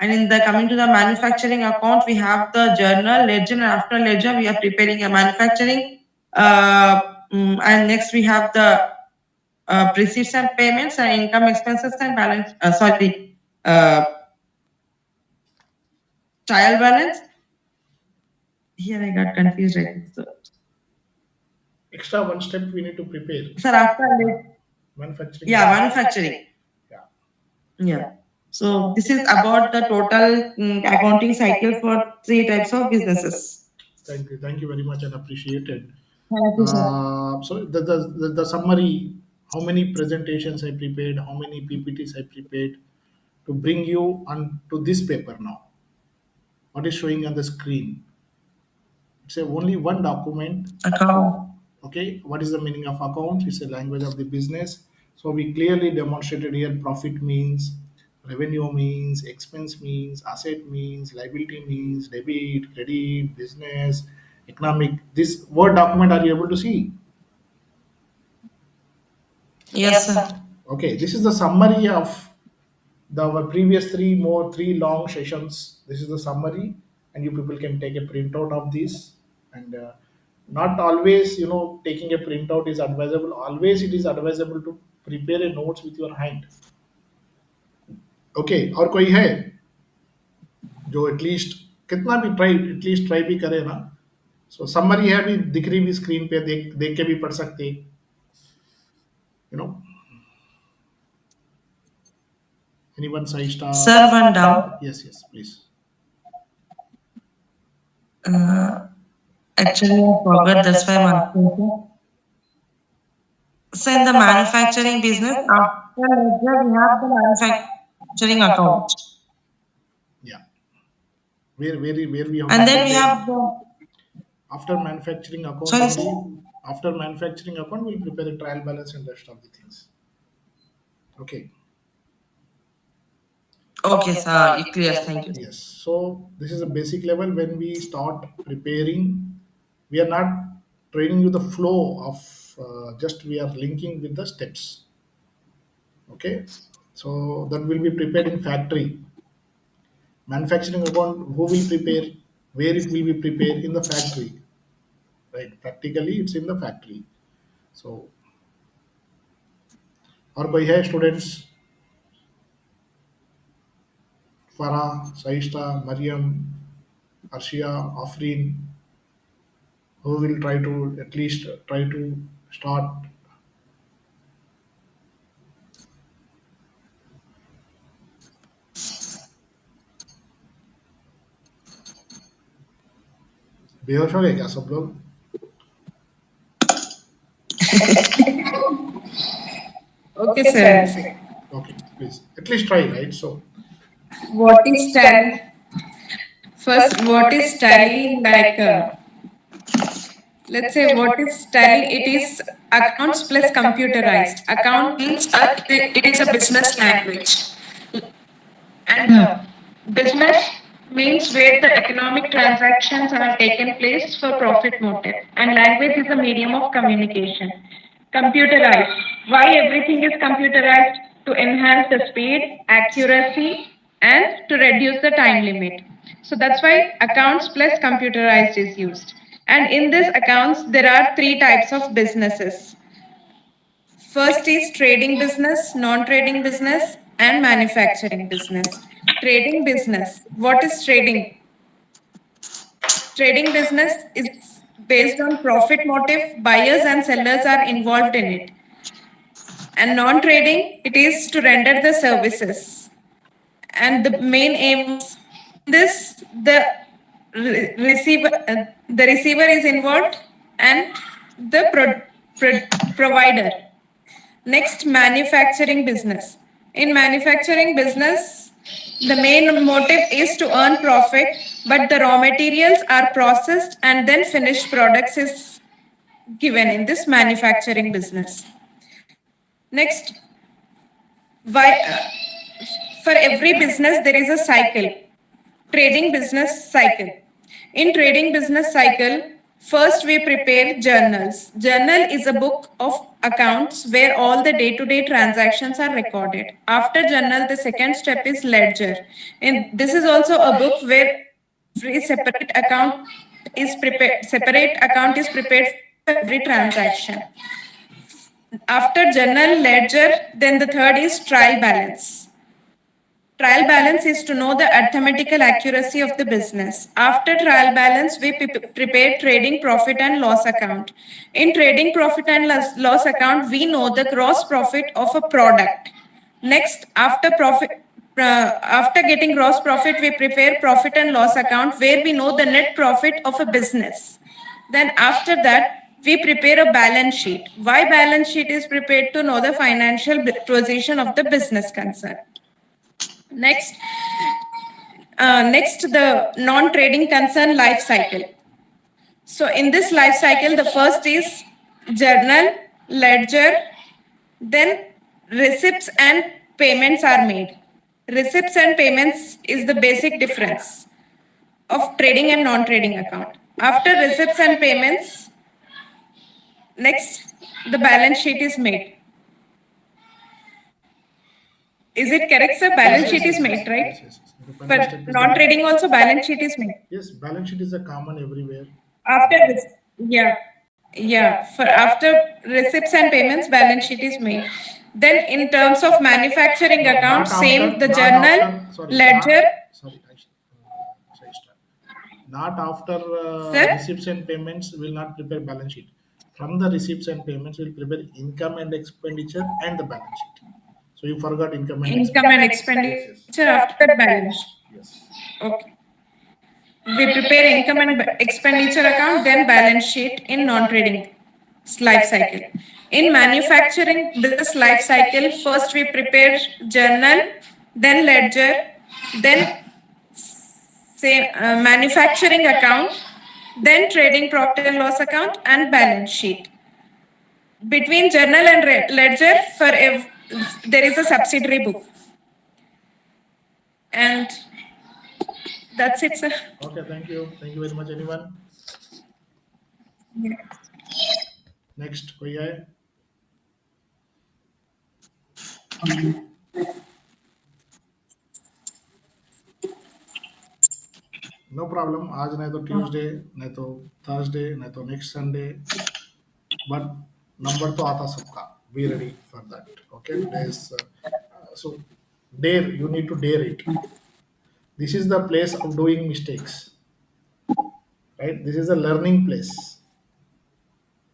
And in the coming to the manufacturing account, we have the journal, ledger, and after ledger, we are preparing a manufacturing. And next we have the receipts and payments and income expenses and balance. Trial balance. Here I got confused. I think so. Extra one step we need to prepare. Sir, after Manufacturing. yeah, manufacturing. Yeah. Yeah. So this is about the total accounting cycle for 3 types of businesses. Thank you. Thank you very much and appreciated. Thank you, sir. So the summary, how many presentations I prepared, how many PPTs I prepared to bring you on to this paper now. What is showing on the screen? It's only one document. Account. Okay, what is the meaning of accounts? It's a language of the business. So we clearly demonstrated here profit means, revenue means, expense means, asset means, liability means, debit, credit, business, economic. This word document, are you able to see? Yes, sir. Okay, this is the summary of our previous three long sessions. This is the summary, and you people can take a printout of this. And not always, taking a printout is advisable. Always, it is advisable to prepare a notes with your hand. Okay, और कोई है जो at least कितना भी try at least try भी करे ना. सो summary है, अभी दिख रही भी स्क्रीन पे, देख देख के भी पढ़ सकते, Anyone, Sai Star? Sir, one doubt. Yes, please. Actually, I forgot. That's why I'm asking you. So, in the manufacturing business, after ledger, we have the manufacturing account. Yeah. Where we have. And then we have the. After manufacturing account, Sorry, sir? after manufacturing account, we'll prepare a trial balance and rest of the things. Okay. Okay, sir. It clear. Thank you. Yes. So this is a basic level. When we start preparing, we are not training you the flow of just we are linking with the steps. Okay. So that will be prepared in factory. Manufacturing account, who will prepare, where it will be prepared, in the factory. Right. Practically, it's in the factory. So, और कोई है students? Farah, Saishta, Mariam, Arshia, Afreen, who will try to at least try to start. बेहोश हो गए क्या सब लोग? Okay, sir. Okay, please at least try, right? So What is tally? First, what is tally? Like, let's say, what is tally? It is accounts plus computerized. Account means it is a business language, and business means where the economic transactions are taken place for profit motive, and language is a medium of communication. Computerized. Why everything is computerized? To enhance the speed, accuracy, and to reduce the time limit. So that's why accounts plus computerized is used. And in this accounts, there are three types of businesses. First is trading business, non-trading business, and manufacturing business. Trading business. What is trading? Trading business is based on profit motive. Buyers and sellers are involved in it. And non-trading, it is to render the services. And the main aim in this, the receiver is involved, and the provider. Next, manufacturing business. In manufacturing business, the main motive is to earn profit, but the raw materials are processed and then finished products is given in this manufacturing business. Next, why for every business there is a cycle. Trading business cycle. In trading business cycle, first we prepare journals. Journal is a book of accounts where all the day-to-day transactions are recorded. After journal, the second step is ledger. And this is also a book where separate account is prepared. Separate account is prepared for every transaction. After journal, ledger, then the third is trial balance. Trial balance is to know the arithmetical accuracy of the business. After trial balance, we prepare trading profit and loss account. In trading profit and loss account, we know the gross profit of a product. Next, after getting gross profit, we prepare profit and loss account where we know the net profit of a business. Then after that, we prepare a balance sheet. Why balance sheet is prepared? To know the financial position of the business concern. Next, the non-trading concern life cycle. So in this life cycle, the first is journal, ledger, then receipts and payments are made. Receipts and payments is the basic difference of trading and non-trading account. After receipts and payments, next the balance sheet is made. Is it correct, sir? Balance sheet is made, right? Yes. The For final step is the non-trading also balance sheet is made. yes, balance sheet is a common everywhere. After this, yeah. For after receipts and payments, balance sheet is made. Then in terms of manufacturing account, same the journal, ledger. Not after Sir? receipts and payments will not prepare balance sheet. From the receipts and payments, we'll prepare income and expenditure and the balance sheet. So you forgot income and Income and expenditure after the balance. Yes. Okay. We prepare income and expenditure account, then balance sheet in non-trading life cycle. In manufacturing business life cycle, first we prepare journal, then ledger, then manufacturing account, then trading profit and loss account and balance sheet. Between journal and ledger, there is a subsidiary book. And that's it, sir. Okay, thank you. Thank you very much, anyone. Next, Koyai. No problem. आज नहीं तो Tuesday, नहीं तो Thursday, नहीं तो next Sunday. But number तो आता सबका. Be ready for that. Okay. There's so dare. You need to dare it. This is the place of doing mistakes. Right. This is a learning place.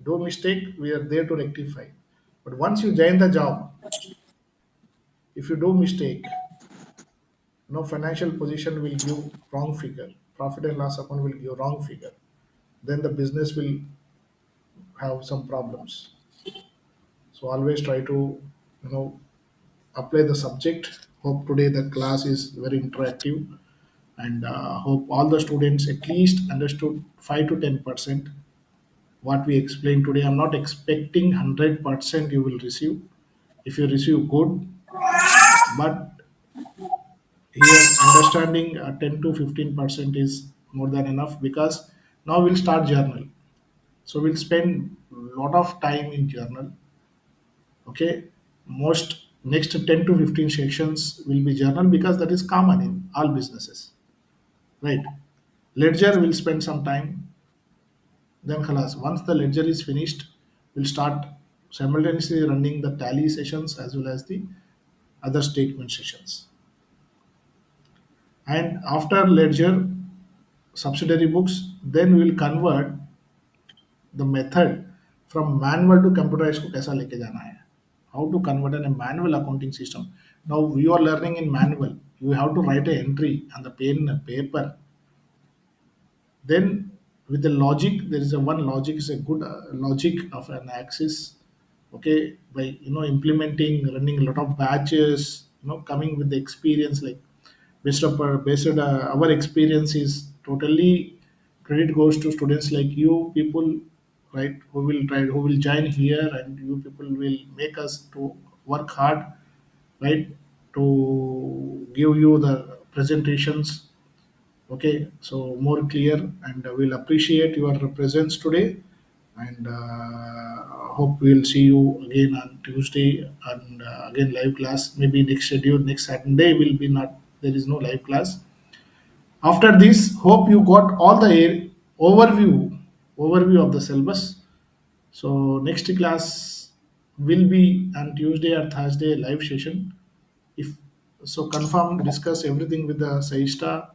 Do mistake. We are there to rectify. But once you join the job, if you do mistake, no financial position will give wrong figure. Profit and loss account will give wrong figure. Then the business will have some problems. So always try to apply the subject. Hope today the class is very interactive, and hope all the students at least understood 5 to 10% what we explained today. I'm not expecting 100% you will receive. If you receive, good, but here understanding 10 to 15% is more than enough, because now we'll start journal. So we'll spend a lot of time in journal. Okay, most next 10 to 15 sections will be journal, because that is common in all businesses, right? Ledger will spend some time, then khalas. Once the ledger is finished, we'll start simultaneously running the tally sessions as well as the other statement sessions. And after ledger subsidiary books, then we'll convert the method from manual to computerized को कैसा लेके जाना है, how to convert in a manual accounting system. Now you are learning in manual, you have to write an entry on the pen paper. Then with the logic, there is a one logic is a good logic of an axis. Okay, by implementing, running a lot of batches, coming with the experience, like based our experience is totally, credit goes to students like you people, right, who will join here, and you people will make us to work hard, right, to give you the presentations. Okay, so more clear, and we'll appreciate your presence today, and hope we'll see you again on Tuesday, and again live class. Maybe next schedule next Saturday will be not, there is no live class. After this, hope you got all the overview of the syllabus. So next class will be on Tuesday or Thursday live session. If so, confirm, discuss everything with the Saista,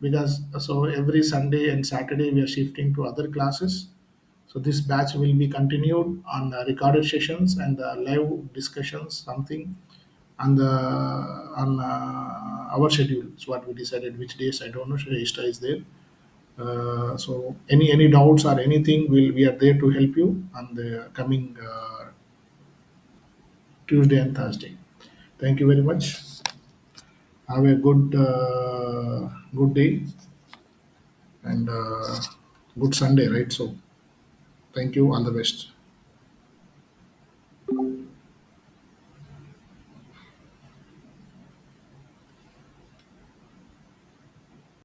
because so every Sunday and Saturday we are shifting to other classes. So this batch will be continued on recorded sessions and live discussions, something on the on our schedule. It's what we decided. Which days I don't know. Saista is there. So any doubts or anything, we are there to help you on the coming Tuesday and Thursday. Thank you very much. Have a good day, and good Sunday, right? So thank you. All the best.